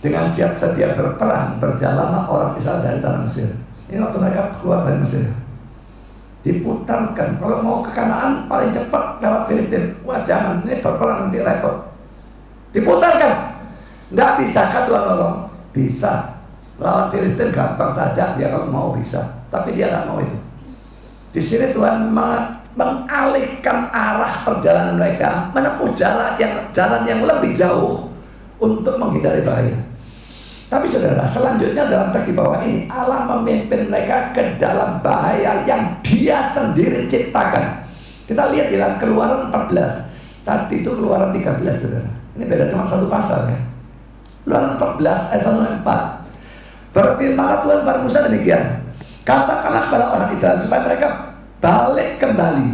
Dengan siap sedia berperang, berjalanlah orang Israel dari tanah Mesir. Ini waktu mereka keluar dari Mesir. Diputarkan, kalau mau ke Kanaan paling cepat lewat Filistin. Wah jangan, ini berperang nanti repot. Diputarkan. Nggak bisakah Tuhan nolong? Bisa. Lawan Filistin gampang saja, dia kalau mau bisa. Tapi dia nggak mau itu. Di sini Tuhan mengalihkan arah perjalanan mereka, menempuh jalan yang lebih jauh untuk menghindari bahaya. Tapi saudara, selanjutnya dalam teks di bawah ini, Allah memimpin mereka ke dalam bahaya yang Dia sendiri ciptakan. Kita lihat di dalam Keluaran 14. Tadi itu Keluaran 13 saudara. Ini beda cuma satu pasal ya. Keluaran 14 ayat 1-4. Berfirmanlah Tuhan kepada Musa demikian, katakanlah kepada orang Israel supaya mereka balik kembali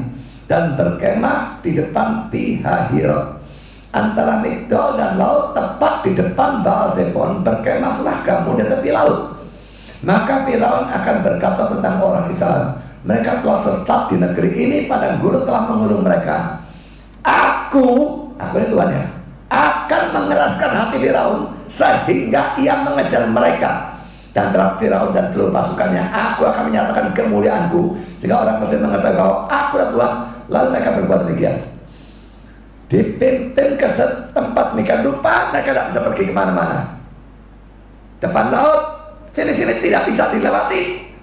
dan berkemah di depan Pi-hahirot antara Migdol dan laut, tepat di depan Baal-Zephon. Berkemahlah kamu di tepi laut. Maka Firaun akan berkata tentang orang Israel, mereka telah sesat di negeri ini, padang gurun telah mengurung mereka. Aku ini Tuhan ya, akan mengeraskan hati Firaun sehingga ia mengejar mereka. Dan terhadap Firaun dan seluruh pasukannya, aku akan menyatakan kemuliaanku sehingga orang Mesir mengetahui bahwa aku adalah Tuhan. Lalu mereka berbuat demikian. Dipimpin ke tempat mereka lupa, mereka tidak bisa pergi kemana-mana. Depan laut, sini-sini tidak bisa dilewati.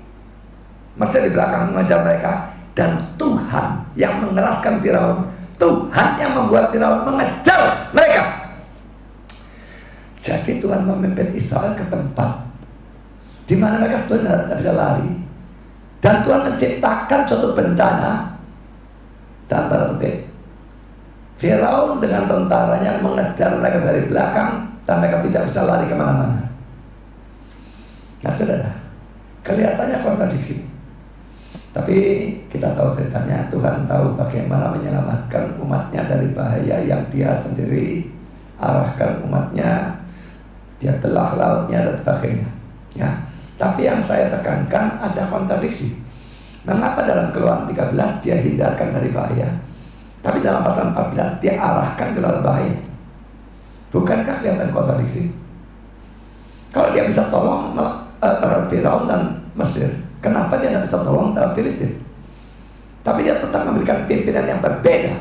Mesir di belakang mengejar mereka. Dan Tuhan yang mengeraskan Firaun, Tuhan yang membuat Firaun mengejar mereka. Jadi Tuhan memimpin Israel ke tempat di mana mereka sebenarnya tidak bisa lari. Dan Tuhan menciptakan suatu bencana. Dan berarti Firaun dengan tentaranya mengejar mereka dari belakang, dan mereka tidak bisa lari kemana-mana. Nah saudara, kelihatannya kontradiksi. Tapi kita tahu ceritanya, Tuhan tahu bagaimana menyelamatkan umatnya dari bahaya yang Dia sendiri arahkan umatnya. Dia belah lautnya dan sebagainya ya. Tapi yang saya tekankan ada kontradiksi. Mengapa dalam Keluaran 13 Dia hindarkan dari bahaya, tapi dalam pasal 14 Dia arahkan ke dalam bahaya? Bukankah kelihatan kontradiksi? Kalau Dia bisa tolong Firaun dan Mesir, Kenapa dia tidak bisa tolong Filistin? Tapi dia tetap memberikan pimpinan yang berbeda.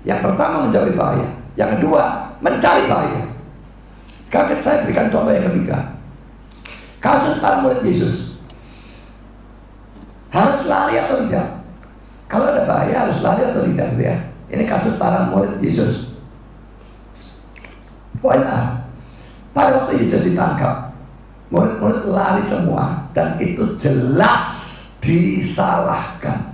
Yang pertama menjauhi bahaya, yang kedua mencari bahaya. Kaget saya berikan contoh yang ketiga. Kasus para murid Yesus, harus lari atau tidak? Kalau ada bahaya harus lari atau tidak gitu ya? Ini kasus para murid Yesus. Poin A, pada waktu Yesus ditangkap, murid-murid lari semua dan itu jelas disalahkan.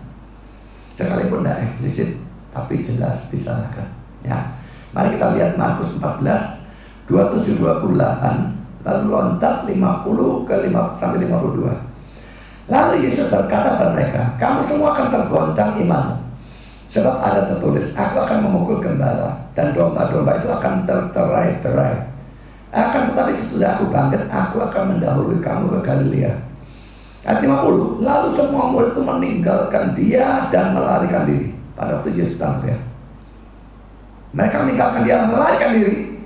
Sekalipun tidak eksplisit, tapi jelas disalahkan. Ya, mari kita lihat Markus 14 27-28, lalu loncat 50 ke 5 sampai 52. Lalu Yesus berkata kepada mereka, kamu semua akan tergoncang iman, sebab ada tertulis, aku akan memukul gembala dan domba-domba itu akan tercerai-berai. Akan tetapi sesudah aku bangkit, aku akan mendahului kamu ke Galilea. Ayat 50, lalu semua murid itu meninggalkan dia dan melarikan diri. Pada waktu Yesus tangkap ya, mereka meninggalkan dia, melarikan diri.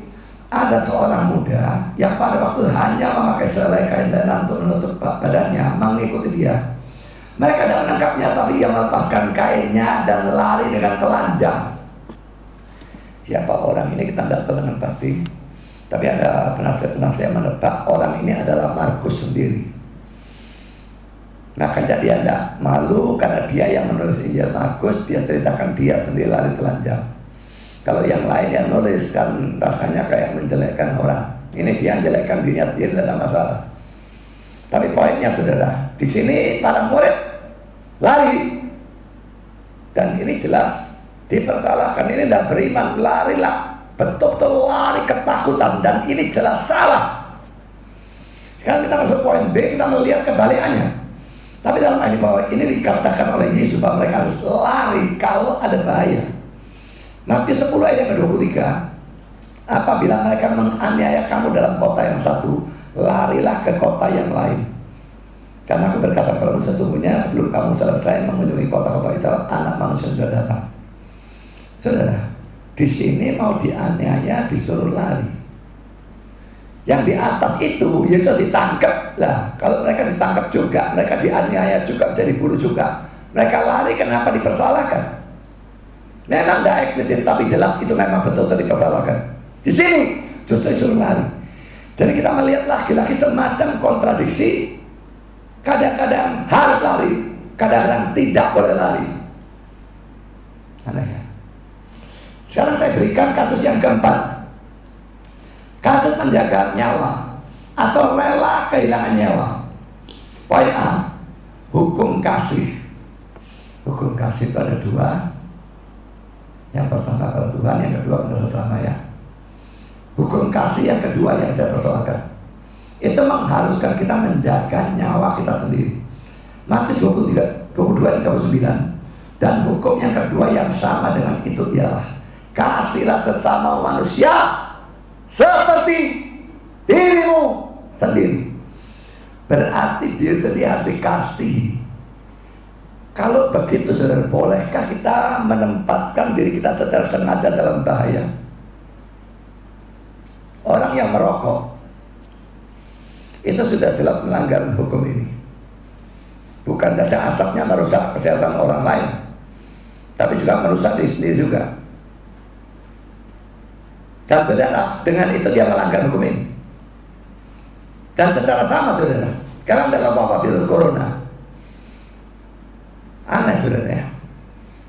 Ada seorang muda yang pada waktu hanya memakai selai kain dan untuk menutup badannya, mengikuti dia. Mereka tidak menangkapnya, tapi ia melepaskan kainnya dan lari dengan telanjang. Siapa orang ini kita tidak tahu dengan pasti, tapi ada penasihat-penasihat yang menebak orang ini adalah Markus sendiri. Maka dia tidak malu karena dia yang menulis Injil Markus, dia ceritakan dia sendiri lari telanjang. Kalau yang lain yang nulis kan rasanya kayak menjelekkan orang. Ini dia menjelekkan dirinya sendiri, tidak ada masalah. Tapi poinnya saudara, di sini para murid lari dan ini jelas dipersalahkan. Ini tidak beriman, larilah, betul-betul lari ketakutan dan ini jelas salah. Sekarang kita masuk poin B, kita melihat kebalikannya. Tapi dalam ayat bawah ini dikatakan oleh Yesus bahwa mereka harus lari kalau ada bahaya. Matius 10 ayat yang ke-23, apabila mereka menganiaya kamu dalam kota yang satu, larilah ke kota yang lain. Karena aku berkata kepadamu, sesungguhnya sebelum kamu selesai mengunjungi kota-kota Israel, anak manusia sudah datang. Saudara, di sini mau dianiaya disuruh lari. Yang di atas itu Yesus ditangkap lah. Kalau mereka ditangkap juga, mereka dianiaya juga, jadi buruh juga. Mereka lari, kenapa dipersalahkan? Memang tidak eksplisit, tapi jelas itu memang betul-betul dipersalahkan. Di sini justru disuruh lari. Jadi kita melihat laki-laki semacam kontradiksi. Kadang-kadang harus lari, kadang-kadang tidak boleh lari. Aneh ya. Sekarang saya berikan kasus yang keempat. Kasus menjaga nyawa atau rela kehilangan nyawa. Poin A, hukum kasih. Hukum kasih itu ada dua. Yang pertama pada Tuhan, yang kedua pada sesama ya. Hukum kasih yang kedua yang saya persoalkan, itu mengharuskan kita menjaga nyawa kita sendiri. Matius 22-39. Dan hukum yang kedua yang sama dengan itu ialah, kasihlah sesama manusia seperti dirimu sendiri. Berarti diri sendiri harus dikasih. Kalau begitu saudara, bolehkah kita menempatkan diri kita secara sengaja dalam bahaya? Orang yang merokok itu sudah jelas melanggar hukum ini. Bukan saja asapnya merusak kesehatan orang lain, tapi juga merusak diri sendiri juga. Dan saudara, dengan itu dia melanggar hukum ini. Dan secara sama saudara, sekarang dalam wabah virus corona, aneh saudara ya,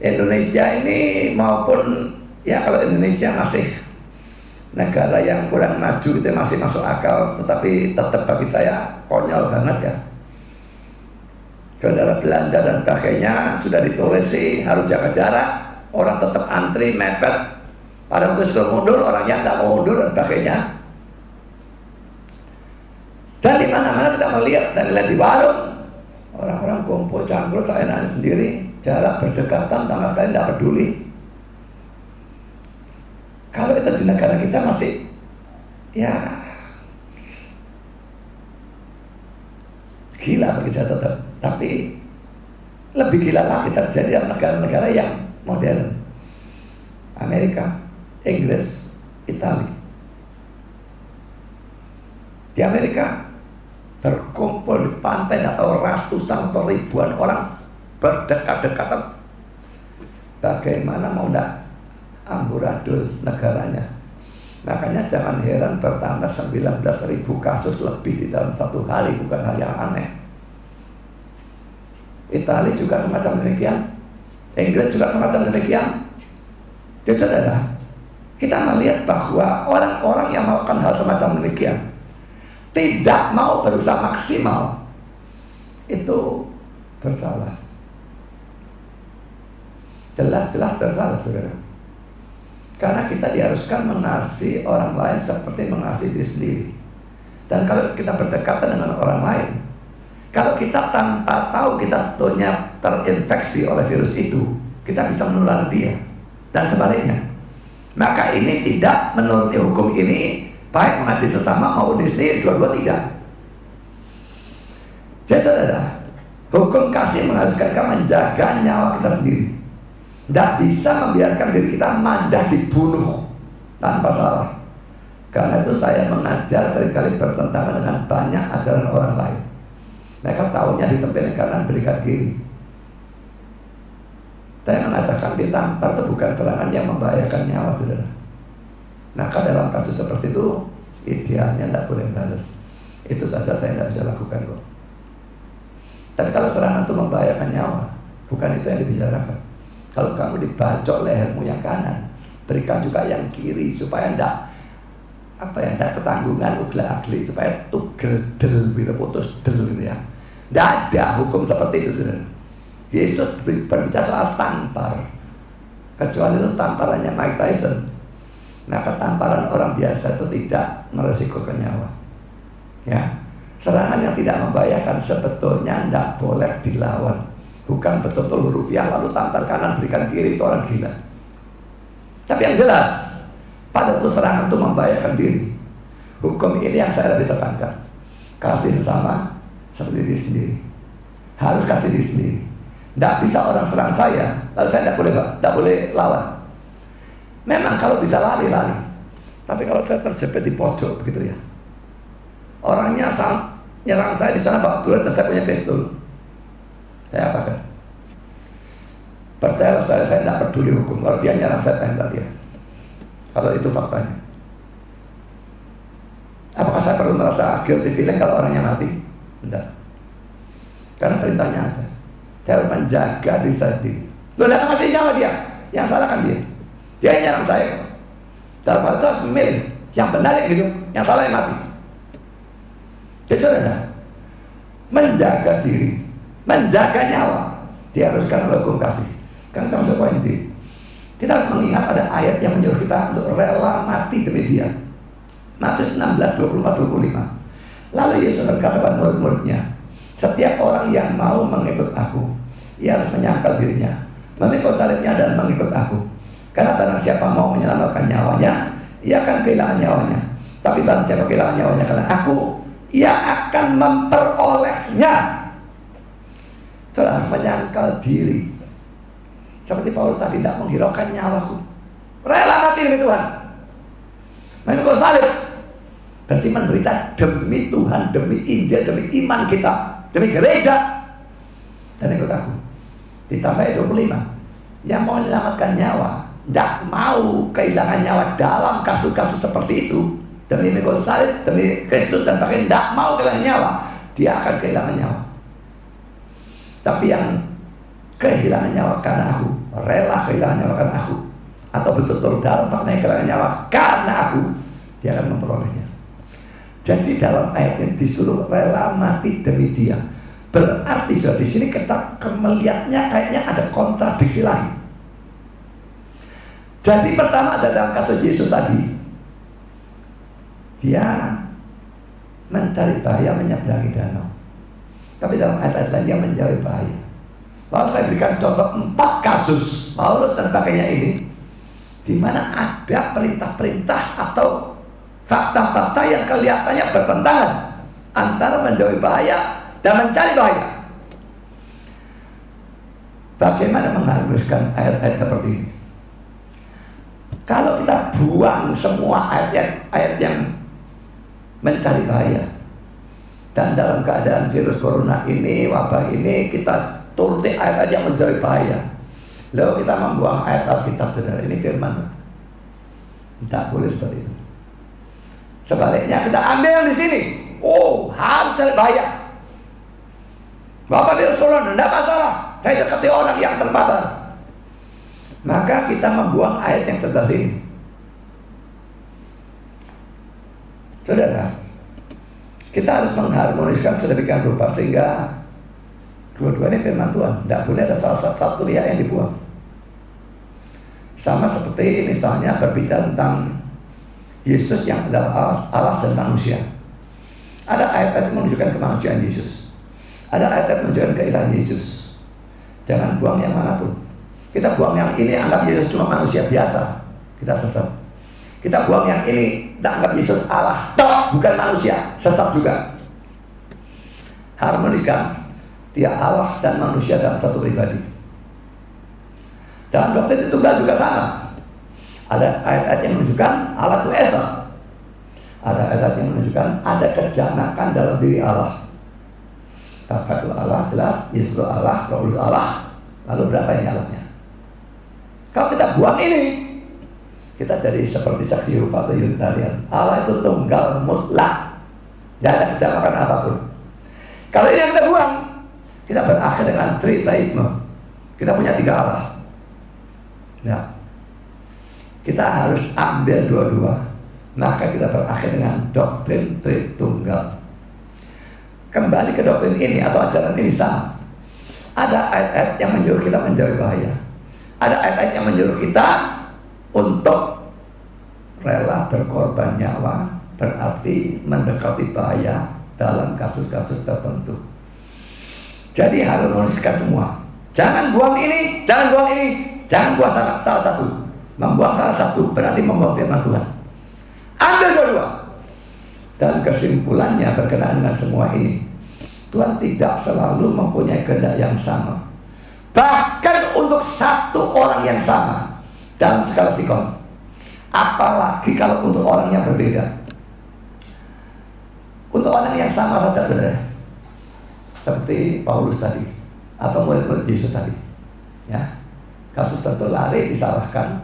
Indonesia ini maupun ya, kalau Indonesia masih negara yang kurang maju, itu masih masuk akal, tetapi tetap bagi saya konyol banget ya. Saudara, Belanda dan sebagainya sudah ditulis sih harus jaga jarak, orang tetap antri mepet. Pada waktu sudah mundur, orang yang tidak mau mundur dan sebagainya. Dan di mana-mana kita melihat dan lihat di warung, orang-orang kumpul cangkruk seenaknya sendiri, jarak berdekatan, sama sekali tidak peduli. Kalau itu di negara kita masih ya gila bagi saya tetap. Tapi lebih gila lagi terjadi dalam negara-negara yang modern, Amerika, Inggris, Italia. Di Amerika berkumpul di pantai atau ratusan atau ribuan orang berdekat-dekatan. Bagaimana mau tidak amburadul negaranya? Makanya jangan heran bertambah 19.000 kasus lebih di dalam satu hari, bukan hal yang aneh. Italia juga semacam demikian, Inggris juga semacam demikian. Jadi saudara, kita melihat bahwa orang-orang yang melakukan hal semacam demikian tidak mau berusaha maksimal, itu bersalah. Jelas-jelas bersalah, saudara. Karena kita diharuskan mengasihi orang lain seperti mengasihi diri sendiri. Dan kalau kita berdekatan dengan orang lain, kalau kita tanpa tahu kita sebetulnya terinfeksi oleh virus itu, kita bisa menular dia. Dan sebaliknya. Maka ini tidak menuruti hukum ini, baik mengasihi sesama maupun diri sendiri, dua-dua tidak. Jadi saudara, hukum kasih mengharuskan kita menjaga nyawa kita sendiri. Tidak bisa membiarkan diri kita mandah dibunuh tanpa salah. Karena itu saya mengajar seringkali bertentangan dengan banyak ajaran orang lain. Mereka tahunya ditempelin karena berikan diri. Saya mengatakan ditampar itu bukan serangan yang membahayakan nyawa, saudara. Maka dalam kasus seperti itu idealnya tidak boleh balas. Itu saja saya tidak bisa lakukan kok. Tapi kalau serangan itu membahayakan nyawa, bukan itu yang dibicarakan. Kalau kamu dibacok lehermu yang kanan, berikan juga yang kiri supaya tidak ketanggungan ugla-agli, supaya tugel del gitu, putus del gitu ya. Tidak ada hukum seperti itu, saudara. Yesus berbicara soal tampar, kecuali itu tamparannya Mike Tyson. Maka tamparan orang biasa itu tidak meresikokan nyawa. Ya, serangan yang tidak membahayakan sebetulnya tidak boleh dilawan. Bukan betul-betul rupiah lalu tampar kanan berikan kiri, itu orang gila. Tapi yang jelas, pada itu serangan itu membahayakan diri. Hukum ini yang saya lebih tekankan. Kasih sesama seperti diri sendiri. Harus kasih diri sendiri. Tidak bisa orang serang saya, lalu saya tidak boleh lawan. Memang kalau bisa lari-lari. Tapi kalau saya terjepit di pojok begitu ya, orangnya nyerang saya di sana bawa duit dan saya punya pistol, saya apakan? Percayalah saya tidak peduli hukum. Kalau dia nyerang saya tembak dia. Kalau itu faktanya. Apakah saya perlu merasa guilty feeling kalau orangnya mati? Tidak. Karena perintahnya ada. Saya harus menjaga diri saya sendiri. Loh, tidak ngasih nyawa dia. Yang salah kan dia. Dia nyerang saya. Dalam hal itu harus memilih. Yang benar yang hidup, yang salah yang mati. Jadi saudara, menjaga diri, menjaga nyawa diharuskan oleh hukum kasih. Kan kita masuk poin ini. Kita harus mengingat ada ayat yang menyuruh kita untuk rela mati demi dia. Matius 16:24-25. Lalu Yesus berkata kepada murid-muridnya, setiap orang yang mau mengikut aku, ia harus menyangkal dirinya, memikul salibnya dan mengikut aku. Karena barang siapa mau menyelamatkan nyawanya, ia akan kehilangan nyawanya. Tapi barang siapa kehilangan nyawanya karena aku, ia akan memperolehnya. Saudara harus menyangkal diri. Seperti Paulus tadi, tidak menghiraukan nyawaku, rela mati demi Tuhan, memikul salib. Berarti menderita demi Tuhan, demi Injil, demi iman kita, demi gereja. Dan ikut aku. Ditambah 25, yang mau menyelamatkan nyawa, tidak mau kehilangan nyawa dalam kasus-kasus seperti itu, demi memikul salib, demi Kristus, dan bahkan tidak mau kehilangan nyawa, dia akan kehilangan nyawa. Tapi yang kehilangan nyawa karena aku, rela kehilangan nyawa karena aku, atau betul-betul dalam faktanya kehilangan nyawa karena aku, dia akan memperolehnya. Jadi dalam ayat ini disuruh rela mati demi dia. Berarti sudah di sini kita melihatnya kayaknya ada kontradiksi lain. Jadi pertama ada dalam kasus Yesus tadi, dia mencari bahaya menyeberangi danau. Tapi dalam ayat-ayat lain dia menjauhi bahaya. Lalu saya berikan contoh 4 kasus Paulus dan sebagainya ini, di mana ada perintah-perintah atau fakta-fakta yang kelihatannya bertentangan antara menjauhi bahaya dan mencari bahaya. Bagaimana mengharuskan ayat-ayat seperti ini? Kalau kita buang semua ayat yang mencari bahaya, Dan dalam keadaan virus corona ini, wabah ini, kita turuti ayat yang menjauhi bahaya. Lalu kita membuang ayat Alkitab, saudara, ini firman. Tidak boleh seperti itu. Sebaliknya kita ambil di sini. Oh, harus cari bahaya. Bapak virus corona, tidak masalah. Saya dekati orang yang terpapar. Maka kita membuang ayat yang sebelah sini. Saudara, kita harus mengharmoniskan sedemikian rupa sehingga dua-duanya firman Tuhan. Tidak boleh ada salah satu lihat yang dibuang. Sama seperti misalnya berbicara tentang Yesus yang adalah Allah dan manusia. Ada ayat-ayat menunjukkan kemanusiaan Yesus. Ada ayat-ayat menunjukkan keilahian Yesus. Jangan buang yang manapun. Kita buang yang ini, anggap Yesus cuma manusia biasa, kita sesat. Kita buang yang ini, kita anggap Yesus Allah, toh bukan manusia, sesat juga. Harmonikan dia Allah dan manusia dalam satu pribadi. Dalam doktrin tunggal juga sama. Ada ayat-ayat yang menunjukkan Allah itu Esa. Ada ayat yang menunjukkan ada kejanakan dalam diri Allah. Bapa itu Allah, jelas. Yesus itu Allah, Roh itu Allah. Lalu berapa ini Allahnya? Kalau kita buang ini, kita jadi seperti saksi Yehova atau Unitarian. Allah itu tunggal mutlak, tidak ada kejamakan apapun. Kalau ini yang kita buang, kita berakhir dengan triteisme. Kita punya 3 Allah. Nah, kita harus ambil dua-dua, maka kita berakhir dengan doktrin Tritunggal. Kembali ke doktrin ini atau ajaran ini sama. Ada ayat-ayat yang menyuruh kita menjauhi bahaya. Ada ayat-ayat yang menyuruh kita untuk rela berkorban nyawa, berarti mendekati bahaya dalam kasus-kasus tertentu. Jadi harmoniskan semua. Jangan buang ini, jangan buang ini, jangan buang salah satu. Membuang salah satu berarti membuang firman Tuhan. Ambil dua-dua. Dan kesimpulannya berkenaan dengan semua ini, Tuhan tidak selalu mempunyai kehendak yang sama. Bahkan untuk satu orang yang sama dalam skala sikon. Apalagi kalau untuk orang yang berbeda. Untuk orang yang sama saja, saudara. Seperti Paulus tadi atau murid-murid Yesus tadi. Ya. Kasus tertentu lari disalahkan,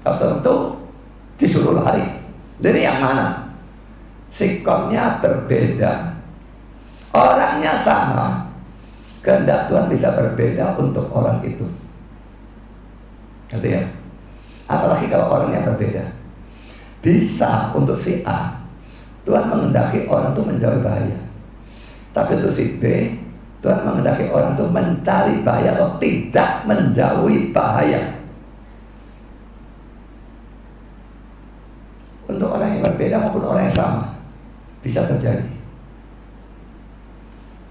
kasus tertentu disuruh lari. Jadi yang mana? Sikonnya berbeda, orangnya sama, kehendak Tuhan bisa berbeda untuk orang itu. Gitu ya. Apalagi kalau orangnya berbeda. Bisa untuk si A, Tuhan menghendaki orang itu menjauhi bahaya. Tapi untuk si B, Tuhan menghendaki orang itu mencari bahaya atau tidak menjauhi bahaya. Untuk orang yang berbeda maupun orang yang sama bisa terjadi.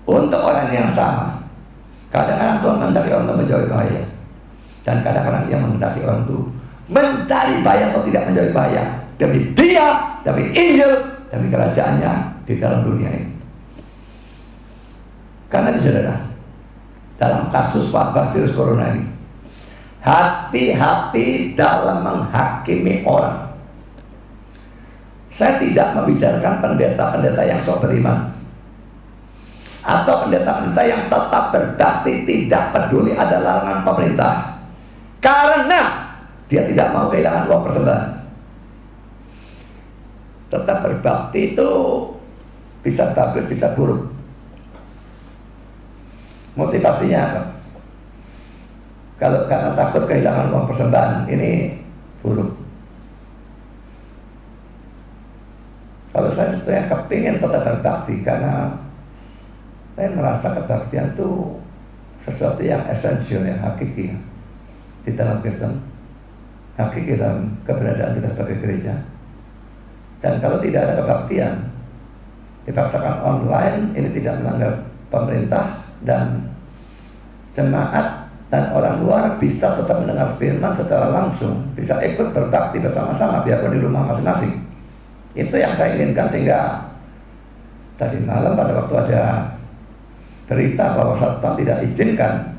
Untuk orang yang sama, kadang-kadang Tuhan menghendaki orang itu menjauhi bahaya, dan kadang-kadang Dia menghendaki orang itu mencari bahaya atau tidak menjauhi bahaya demi Dia, demi Injil, demi kerajaannya di dalam dunia ini. Karena itu saudara, dalam kasus wabah virus corona ini, hati-hati dalam menghakimi orang. Saya tidak membicarakan pendeta-pendeta yang sok beriman atau pendeta-pendeta yang tetap berbakti tidak peduli ada larangan pemerintah karena dia tidak mau kehilangan uang persembahan. Tetap berbakti itu bisa bagus, bisa buruk. Motivasinya apa? Kalau karena takut kehilangan uang persembahan, ini buruk. Kalau saya sebetulnya kepingin tetap berbakti karena saya merasa kebaktian itu sesuatu yang esensial, yang hakiki di dalam Kristen, hakiki dalam keberadaan kita sebagai gereja. Dan kalau tidak ada kebaktian, dipaksakan online, ini tidak melanggar pemerintah, dan jemaat dan orang luar bisa tetap mendengar firman secara langsung, bisa ikut berbakti bersama-sama biarpun di rumah masing-masing. Itu yang saya inginkan, sehingga tadi malam pada waktu ada berita bahwa satpam tidak izinkan,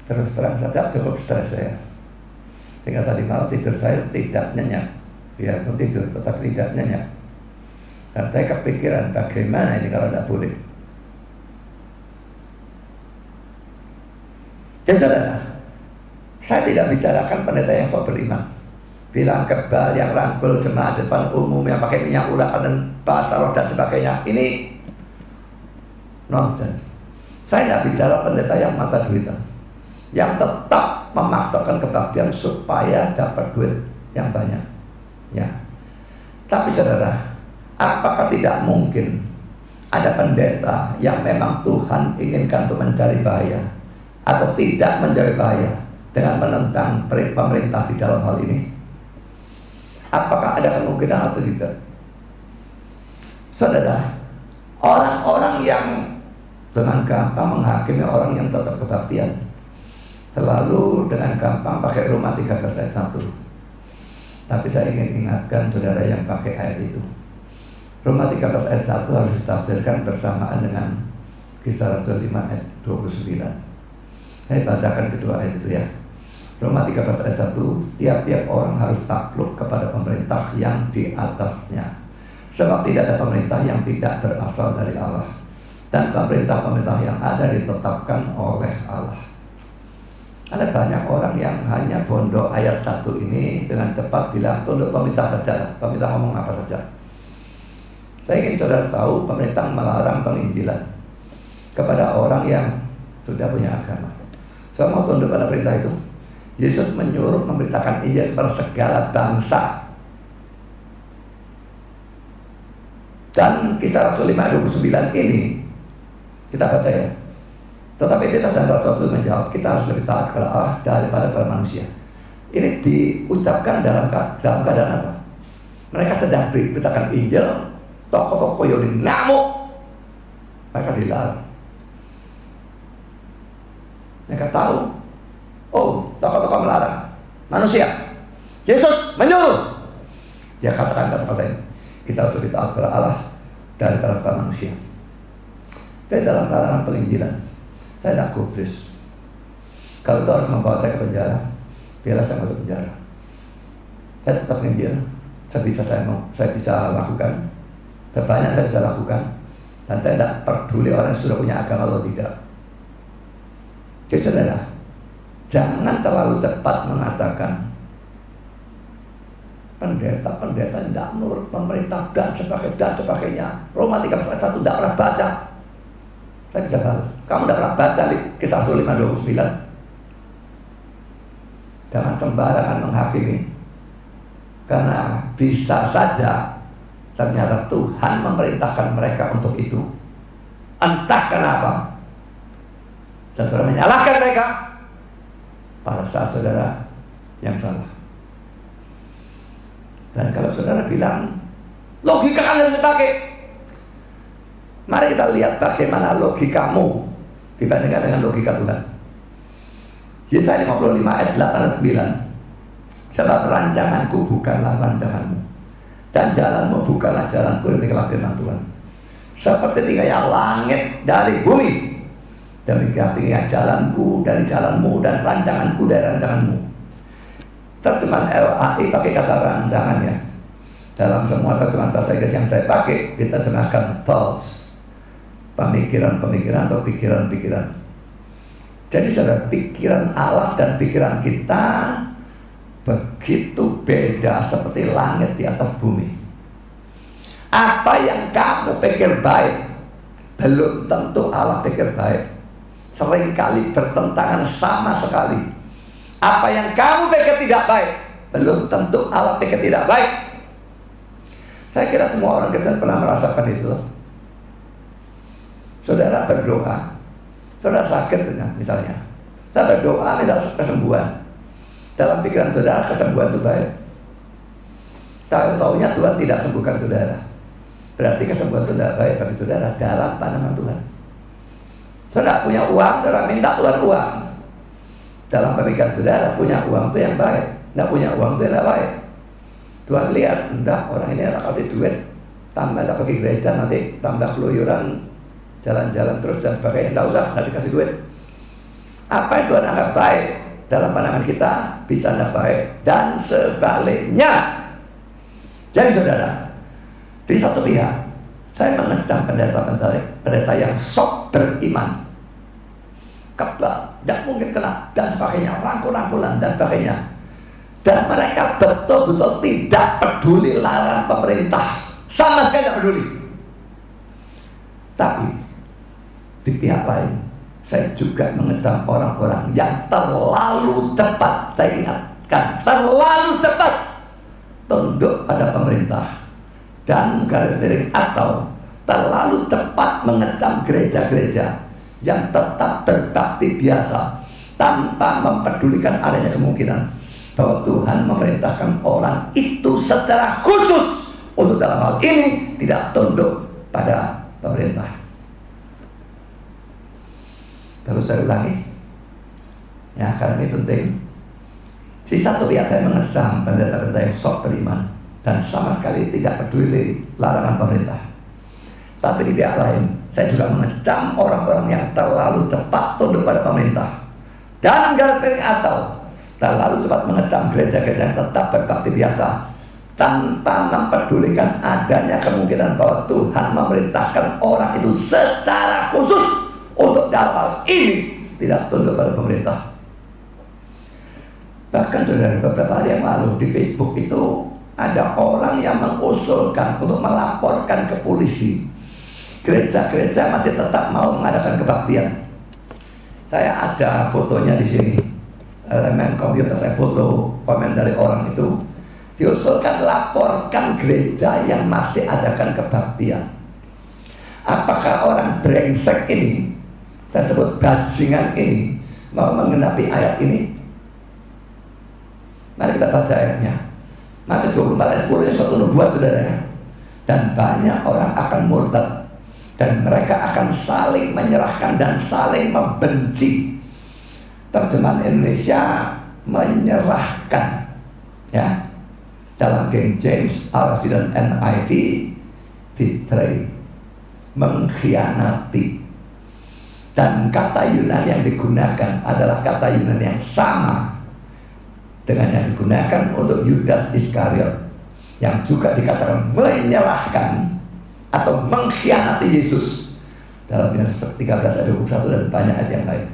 terus terang saja cukup stres saya, sehingga tadi malam tidur saya tidak nyenyak, biarpun tidur tetap tidak nyenyak. Dan saya kepikiran bagaimana ini kalau tidak boleh. Jadi saudara, saya tidak bicarakan pendeta yang sok beriman, bilang kebal, yang rangkul jemaat depan umum, yang pakai minyak urapan dan bahasa roh dan sebagainya. Ini nonsense. Saya tidak bicara pendeta yang mata duitan, yang tetap memaksakan kebaktian supaya dapat duit yang banyak. Ya. Tapi saudara, apakah tidak mungkin ada pendeta yang memang Tuhan inginkan untuk mencari bahaya atau tidak mencari bahaya dengan menentang pemerintah di dalam hal ini? Apakah ada kemungkinan atau tidak? Saudara, orang-orang yang dengan gampang menghakimi orang yang tetap kebaktian, selalu dengan gampang pakai Roma 13 ayat 1. Tapi saya ingin ingatkan saudara yang pakai ayat itu, Roma 13 ayat 1 harus ditafsirkan bersamaan dengan Kisah Rasul 5 ayat 29. Saya bacakan kedua ayat itu ya. Roma 13 ayat 1, tiap-tiap orang harus takluk kepada pemerintah yang di atasnya, sebab tidak ada pemerintah yang tidak berasal dari Allah, dan pemerintah-pemerintah yang ada ditetapkan oleh Allah. Ada banyak orang yang hanya bondo ayat 1 ini dengan cepat bilang tunduk pemerintah saja, pemerintah ngomong apa saja. Saya ingin saudara tahu, pemerintah melarang penginjilan kepada orang yang sudah punya agama. Saya mau tunduk pada perintah itu. Yesus menyuruh memberitakan Injil kepada segala bangsa. Dan Kisah Rasul 5:29 ini kita baca ya. Tetapi Petrus dan Rasul menjawab, kita harus lebih taat kepada Allah daripada pada manusia. Ini diucapkan dalam keadaan apa? Mereka sedang beritakan Injil, toko-toko Yahudi ngamuk, mereka dilarang. Mereka tahu, oh, toko-toko melarang manusia. Yesus menyuruh. Dia katakan kata-kata ini, kita harus lebih taat kepada Allah daripada pada manusia. Tapi dalam larangan penginjilan, saya tidak gubris. Kalau itu harus membawa saya ke penjara, biarlah saya masuk penjara. Saya tetap menginjil, saya bisa lakukan, banyak saya bisa lakukan, dan saya tidak peduli orang yang sudah punya agama atau tidak. Jadi saudara, jangan terlalu cepat mengatakan pendeta tidak menurut pemerintah dan sebagainya. Roma 13 ayat 1 tidak pernah baca. Saya bisa balas. Kamu tidak pernah baca Kisah Rasul 5:29. Jangan sembarangan menghakimi, karena bisa saja ternyata Tuhan memerintahkan mereka untuk itu, entah kenapa, dan saudara menyalahkan mereka pada saat saudara yang salah. Dan kalau saudara bilang logika kalian dipakai, mari kita lihat bagaimana logikamu dibandingkan dengan logika Tuhan. Yesaya 55 ayat 8 dan 9. Sebab rancanganku bukanlah rancanganmu, dan jalanmu bukanlah jalanku, demikianlah firman Tuhan. Seperti tingginya langit dari bumi, demikian tingginya jalanku dari jalanmu, dan rancanganku dari rancanganmu. Terjemahan LAI pakai kata rancangannya. Dalam semua terjemahan bahasa Inggris yang saya pakai, diterjemahkan thoughts, pemikiran-pemikiran atau pikiran-pikiran. Jadi saudara, pikiran Allah dan pikiran kita begitu beda seperti langit di atas bumi. Apa yang kamu pikir baik, belum tentu Allah pikir baik. Seringkali bertentangan sama sekali. Apa yang kamu pikir tidak baik, belum tentu Allah pikir tidak baik. Saya kira semua orang Kristen pernah merasakan itu. Saudara berdoa, saudara sakit misalnya, saudara berdoa minta kesembuhan. Dalam pikiran saudara kesembuhan itu baik. Tahu-taunya Tuhan tidak sembuhkan saudara. Berarti kesembuhan itu tidak baik bagi saudara dalam pandangan Tuhan. Saudara punya uang, saudara minta Tuhan uang. Dalam pemikiran saudara punya uang itu yang baik, tidak punya uang itu yang tidak baik. Tuhan lihat, enggak, orang ini anak kasih duit, tambah tak pergi gereja, nanti tambah keluyuran, jalan-jalan terus dan sebagainya, tidak usah, tidak dikasih duit. Apa yang Tuhan anggap baik dalam pandangan kita bisa tidak baik, dan sebaliknya. Jadi saudara, di satu pihak Saya mengecam pendeta yang sok beriman, kebal, tidak mungkin kena, dan sebagainya, rangkul-rangkulan, dan sebagainya. Dan mereka betul-betul tidak peduli larangan pemerintah, sama sekali tidak peduli. Tapi di pihak lain, saya juga mengecam orang-orang yang terlalu cepat, saya ingatkan, terlalu cepat tunduk pada pemerintah, dan garis miring atau terlalu cepat mengecam gereja-gereja yang tetap berbakti biasa tanpa mempedulikan adanya kemungkinan bahwa Tuhan memerintahkan orang itu secara khusus untuk dalam hal ini tidak tunduk pada pemerintah. Terus saya ulangi, ya, karena ini penting. Di satu pihak saya mengecam pendeta-pendeta yang sok beriman dan sama sekali tidak peduli larangan pemerintah. Tapi di pihak lain, saya juga mengecam orang-orang yang terlalu cepat tunduk pada pemerintah dan garis miring atau terlalu cepat mengecam gereja-gereja yang tetap berbakti biasa tanpa mempedulikan adanya kemungkinan bahwa Tuhan memerintahkan orang itu secara khusus untuk dalam hal ini tidak tunduk pada pemerintah. Bahkan dari beberapa hari yang lalu di Facebook itu ada orang yang mengusulkan untuk melaporkan ke polisi gereja-gereja masih tetap mau mengadakan kebaktian. Saya ada fotonya di sini. Elemen komputer saya foto komen dari orang itu. Diusulkan laporkan gereja yang masih adakan kebaktian. Apakah orang brengsek ini, saya sebut bajingan ini, mau menggenapi ayat ini? Mari kita baca ayatnya. Maka 24 ayat 10 suatu nubuat, saudara. Dan banyak orang akan murtad, dan mereka akan saling menyerahkan dan saling membenci. Terjemahan Indonesia menyerahkan, ya. Dalam King James, RSV dan NIV, betray, mengkhianati. Dan kata Yunani yang digunakan adalah kata Yunani yang sama dengan yang digunakan untuk Yudas Iskariot, yang juga dikatakan menyerahkan atau mengkhianati Yesus dalam Yohanes 13 ayat 21 dan banyak ayat yang lain.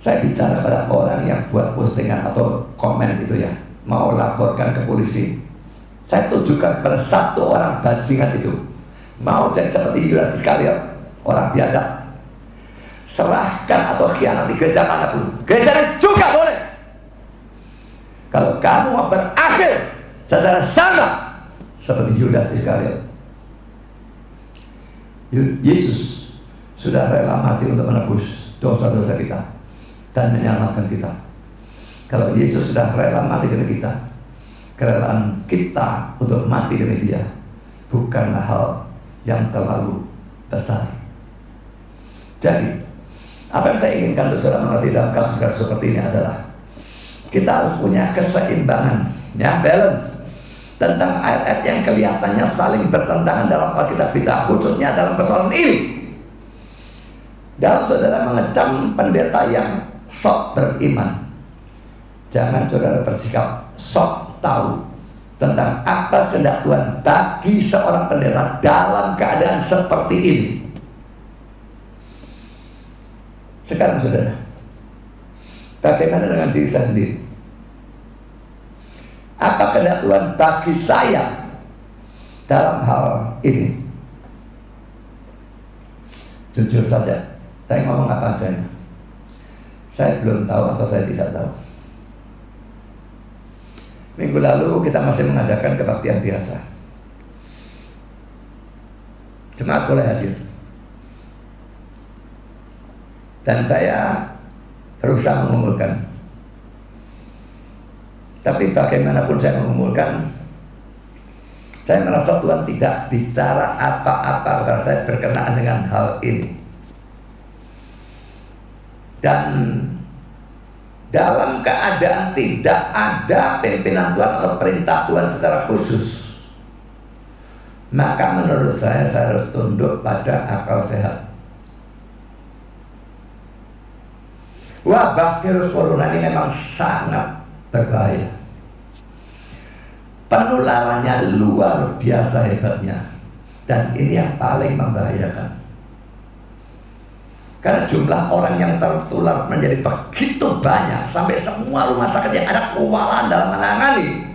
Saya bicara pada orang yang buat postingan atau komen itu, ya, mau laporkan ke polisi. Saya tujukan pada satu orang bajingan itu, mau jadi seperti Yudas Iskariot, orang biadab, serahkan atau khianati gereja manapun, gereja ini juga boleh. Kalau kamu mau berakhir secara sama seperti Yudas Iskariot. Yesus sudah rela mati untuk menebus dosa-dosa kita dan menyelamatkan kita. Kalau Yesus sudah rela mati demi kita, kerelaan kita untuk mati demi Dia bukanlah hal yang terlalu besar. Jadi, apa yang saya inginkan untuk saudara mengerti dalam kasus-kasus seperti ini adalah kita harus punya keseimbangan, ya, balance tentang ayat-ayat yang kelihatannya saling bertentangan dalam Alkitab kita, khususnya dalam persoalan ini. Dalam saudara mengecam pendeta yang sok beriman, jangan saudara bersikap sok tahu tentang apa kehendak Tuhan bagi seorang pendeta dalam keadaan seperti ini. Sekarang saudara, bagaimana dengan diri saya sendiri? Apa kehendak Tuhan bagi saya dalam hal ini? Jujur saja, saya ngomong apa adanya. Saya belum tahu atau saya tidak tahu. Minggu lalu kita masih mengadakan kebaktian biasa. Jemaat boleh hadir. Dan saya berusaha mengumpulkan. Tapi bagaimanapun saya mengumpulkan, saya merasa Tuhan tidak bicara apa-apa karena saya berkenaan dengan hal ini. Dan dalam keadaan tidak ada pimpinan Tuhan atau perintah Tuhan secara khusus, maka menurut saya harus tunduk pada akal sehat. Wabah virus corona ini memang sangat berbahaya. Penularannya luar biasa hebatnya. Dan ini yang paling membahayakan, karena jumlah orang yang tertular menjadi begitu banyak, sampai semua rumah sakit yang ada kewalahan dalam menangani,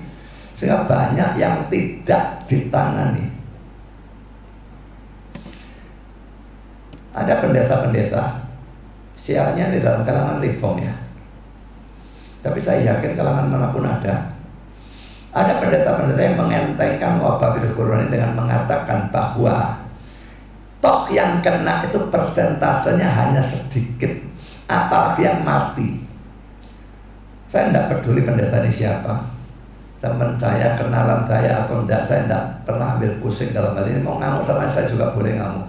sehingga banyak yang tidak ditangani. Ada pendeta-pendeta, sialnya di dalam kalangan reform ya, tapi saya yakin kalangan manapun ada pendeta-pendeta yang mengentengkan wabah virus corona ini dengan mengatakan bahwa toh yang kena itu persentasenya hanya sedikit, apalagi yang mati. Saya tidak peduli pendeta ini siapa, teman saya, kenalan saya atau enggak, saya tidak pernah ambil pusing dalam hal ini. Mau ngamuk sama saya juga boleh ngamuk.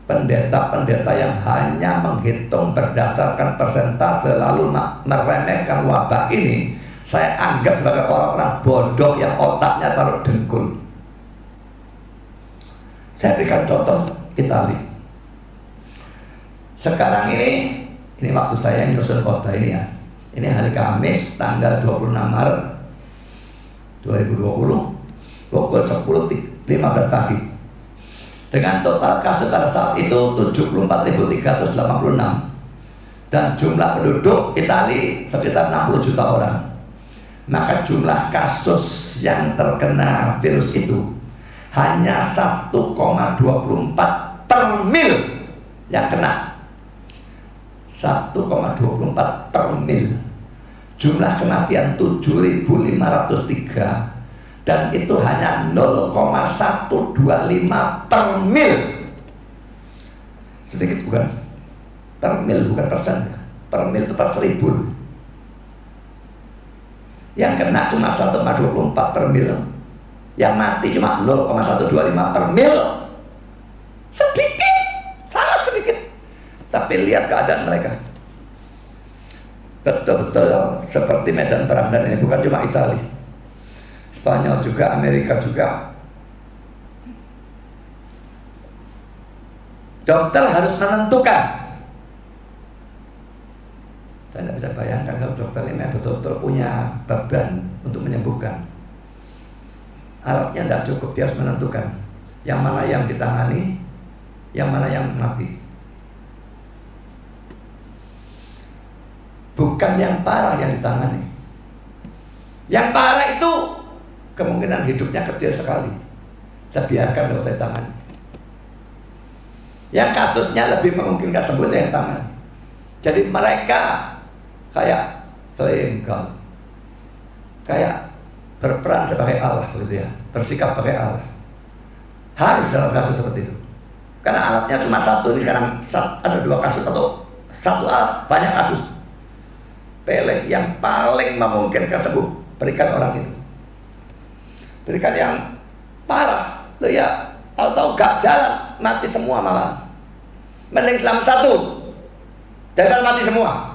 Pendeta-pendeta yang hanya menghitung berdasarkan persentase lalu meremehkan wabah ini, saya anggap sebagai orang-orang bodoh yang otaknya taruh dengkul. Saya berikan contoh Italia. Sekarang ini waktu saya nyusun kota ini ya. Ini hari Kamis tanggal 26 Maret 2020 pukul 10.15 pagi. Dengan total kasus pada saat itu 74.386 dan jumlah penduduk Italia sekitar 60 juta orang. Maka jumlah kasus yang terkena virus itu hanya 1,24 per mil yang kena. 1,24 per mil. Jumlah kematian 7.503 dan itu hanya 0,125 per mil. Sedikit bukan? Per mil bukan persen. Per mil itu per 1000. Yang kena cuma 1,24 per mil. Yang mati cuma 0,125 per mil. Sedikit, sangat sedikit. Tapi lihat keadaan mereka, betul-betul seperti medan perang. Dan ini bukan cuma Italia, Spanyol juga, Amerika juga. Dokter harus menentukan. Saya tidak bisa bayangkan kalau dokter ini betul-betul punya beban untuk menyembuhkan. Alatnya tidak cukup, dia harus menentukan yang mana yang ditangani, yang mana yang mati. Bukan yang parah yang ditangani. Yang parah itu kemungkinan hidupnya kecil sekali, saya biarkan kalau saya tangani. Yang kasusnya lebih memungkinkan sembuh saya yang tangani. Jadi mereka kayak playing God, kayak berperan sebagai Allah gitu ya, bersikap sebagai Allah. Harus dalam kasus seperti itu, karena alatnya cuma satu. Ini sekarang ada 2 kasus atau 1 alat, banyak kasus. Pilih yang paling memungkinkan sembuh, berikan orang itu. Berikan yang parah, lo ya tahu-tahu gak jalan, mati semua malah. Mending selamat 1 daripada mati semua.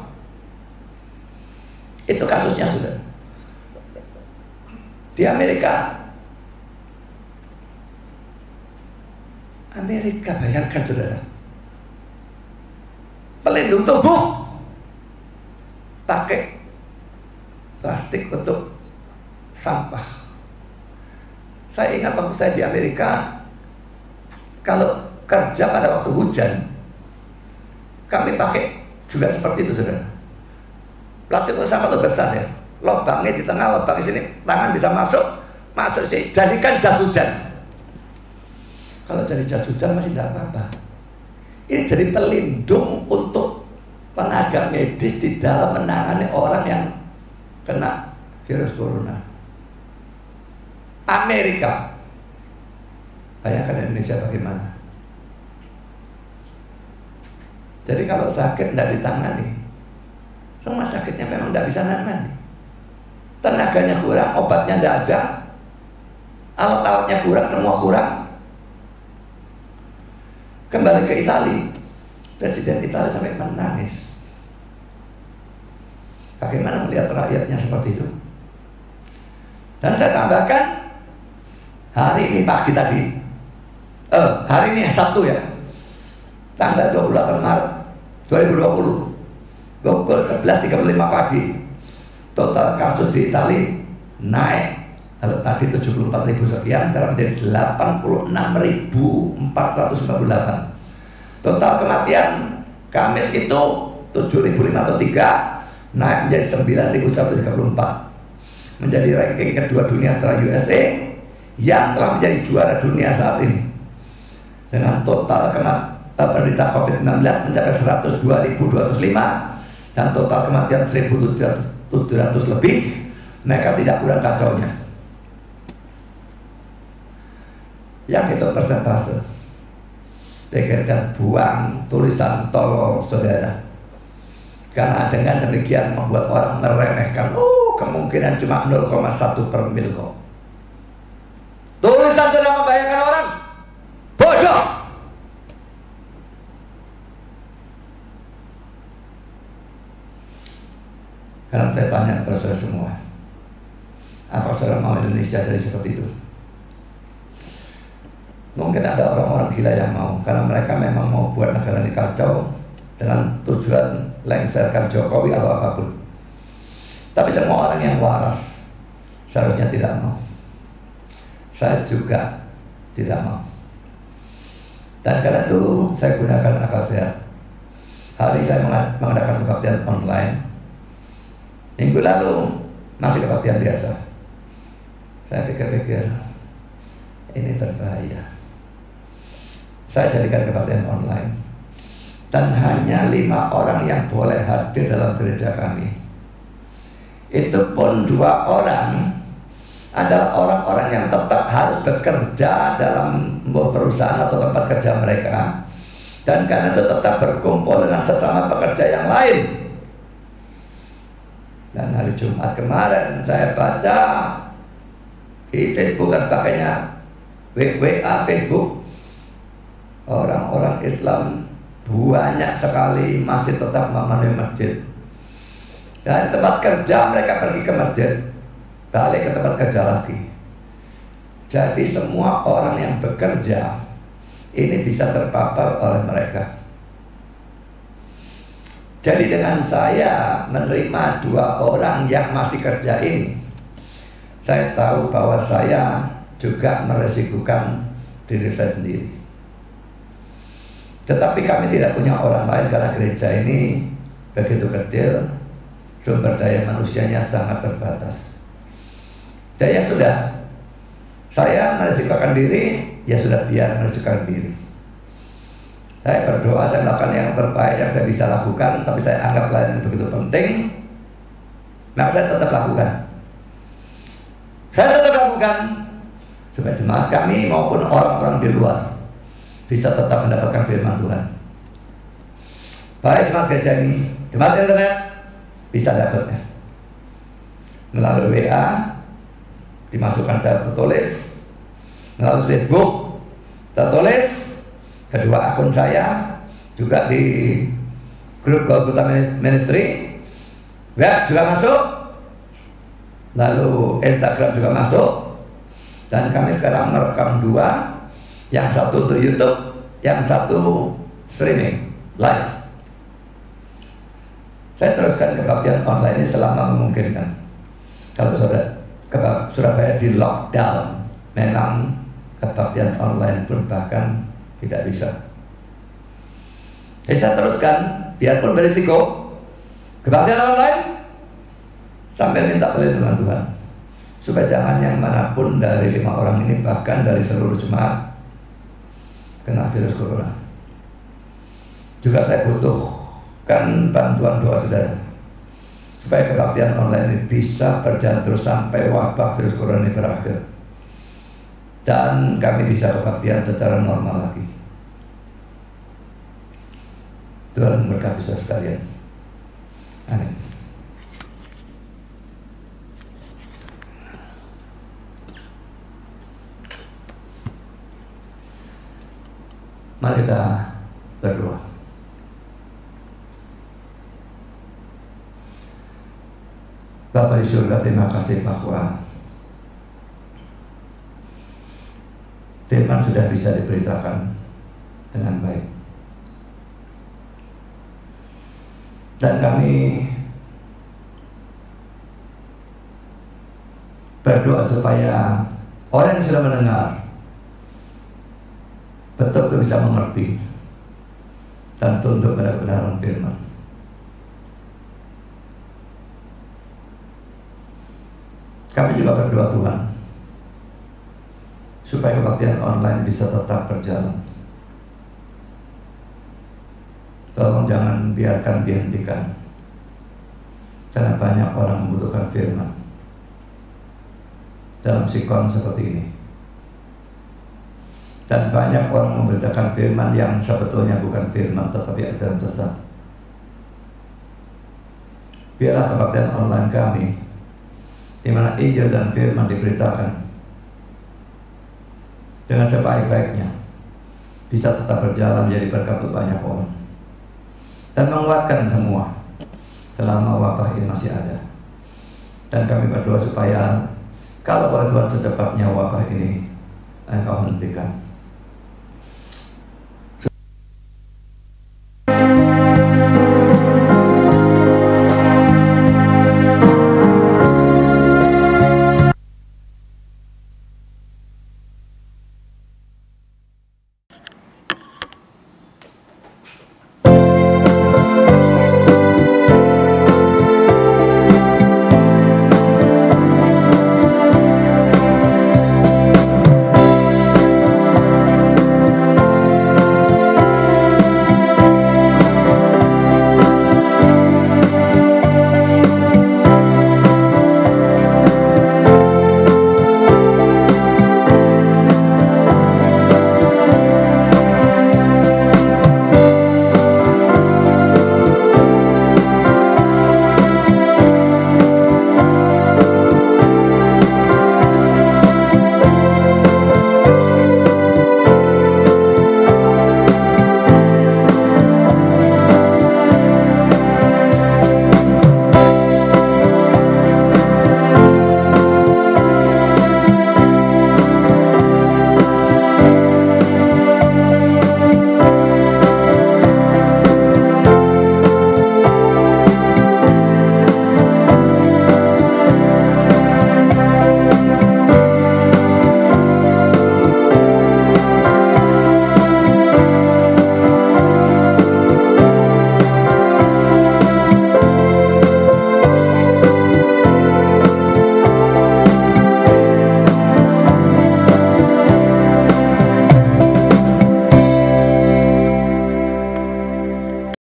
Itu kasusnya sudah. Di Amerika bayangkan saudara, pelindung tubuh pakai plastik untuk sampah. Saya ingat waktu saya di Amerika, kalau kerja pada waktu hujan, kami pakai juga seperti itu saudara. Plastik untuk sampah itu besar ya, lubangnya di tengah, lubang di sini, tangan bisa masuk sih. Jadikan jas hujan. Kalau jadi jas hujan masih tidak apa-apa. Ini jadi pelindung untuk tenaga medis di dalam menangani orang yang kena virus corona. Amerika, bayangkan Indonesia bagaimana. Jadi kalau sakit tidak ditangani, rumah sakitnya memang tidak bisa nangani. Tenaganya kurang, obatnya tidak ada, alat-alatnya kurang, semua kurang. Kembali ke Italia, Presiden Italia sampai menangis. Bagaimana melihat rakyatnya seperti itu? Dan saya tambahkan, hari ini pagi tadi, hari ini Sabtu ya, tanggal 28 Maret 2020 pukul 11.35 pagi, total kasus di Italia naik Kalau tadi 74.000 sekian, sekarang menjadi 86.498. Total kematian Kamis itu 7.503, naik menjadi 9.134. Menjadi ranking kedua dunia setelah USA yang telah menjadi juara dunia saat ini. Dengan total penderita COVID-19 mencapai 102.205 dan total kematian 1.700 lebih. Mereka tidak kurang kacaunya. Yang itu persentase. Pikirkan, buang tulisan tolol saudara. Karena dengan demikian membuat orang meremehkan. Kemungkinan cuma 0,1 per mil kok. Tulisan sudah membahayakan orang. Bodoh. Karena saya tanya kepada saudara semua, apa saudara mau Indonesia jadi seperti itu? Mungkin ada orang-orang gila yang mau, karena mereka memang mau buat negara ini kacau dengan tujuan lengserkan Jokowi atau apapun. Tapi semua orang yang waras seharusnya tidak mau. Saya juga tidak mau. Dan karena itu saya gunakan akal sehat. Hari saya mengadakan kebaktian online. Minggu lalu masih kebaktian biasa. Saya pikir-pikir ini berbahaya. Saya jadikan kebaktian online. Dan hanya 5 orang yang boleh hadir dalam gereja kami. Itu pun 2 orang adalah orang-orang yang tetap harus bekerja dalam perusahaan atau tempat kerja mereka. Dan karena itu tetap berkumpul dengan sesama pekerja yang lain. Dan hari Jumat kemarin saya baca di Facebook, dan pakainya WA Facebook, orang-orang Islam banyak sekali masih tetap memenuhi masjid. Dari tempat kerja mereka pergi ke masjid, balik ke tempat kerja lagi. Jadi semua orang yang bekerja ini bisa terpapar oleh mereka. Jadi dengan saya menerima 2 orang yang masih kerja ini, saya tahu bahwa saya juga meresikukan diri saya sendiri. Tetapi kami tidak punya orang lain karena gereja ini begitu kecil, sumber daya manusianya sangat terbatas. Jadi ya sudah, saya meresikukan diri, ya sudah biar meresikukan diri. Saya berdoa, saya melakukan yang terbaik yang saya bisa lakukan, tapi saya anggap lain begitu penting, maka saya tetap lakukan. Saya tetap lakukan supaya jemaat kami maupun orang-orang di luar bisa tetap mendapatkan firman Tuhan. Baik jemaat gereja ini, jemaat internet bisa dapatnya melalui WA, dimasukkan secara tertulis, melalui Facebook tertulis, kedua akun saya juga di grup Golgotha Ministry, web juga masuk, lalu Instagram juga masuk, dan kami sekarang merekam 2. Yang satu untuk YouTube, yang satu streaming live. Saya teruskan kebaktian online ini selama memungkinkan. Kalau Surabaya di lockdown, memang kebaktian online pun bahkan tidak bisa. Jadi saya teruskan, biarpun berisiko, kebaktian online sambil minta perlindungan Tuhan, supaya jangan yang manapun dari 5 orang ini, bahkan dari seluruh jemaat, kena virus corona. Juga saya butuhkan bantuan doa saudara supaya kebaktian online ini bisa berjalan terus sampai wabah virus corona ini berakhir dan kami bisa kebaktian secara normal lagi. Tuhan memberkati saudara sekalian. Amin. Mari kita berdoa. Bapa di surga, terima kasih bahwa firman sudah bisa diberitakan dengan baik. Dan kami berdoa supaya orang yang sudah mendengar betul-betul bisa mengerti dan tunduk pada kebenaran firman. Kami juga berdoa Tuhan supaya kebaktian online bisa tetap berjalan. Tolong jangan biarkan dihentikan, karena banyak orang membutuhkan firman dalam sikon seperti ini. Dan banyak orang memberitakan firman yang sebetulnya bukan firman, tetapi ajaran sesat. Biarlah kebaktian online kami, di mana Injil dan firman diberitakan dengan sebaik-baiknya, bisa tetap berjalan menjadi berkat untuk banyak orang dan menguatkan semua selama wabah ini masih ada. Dan kami berdoa supaya kalau Tuhan secepatnya wabah ini Engkau hentikan,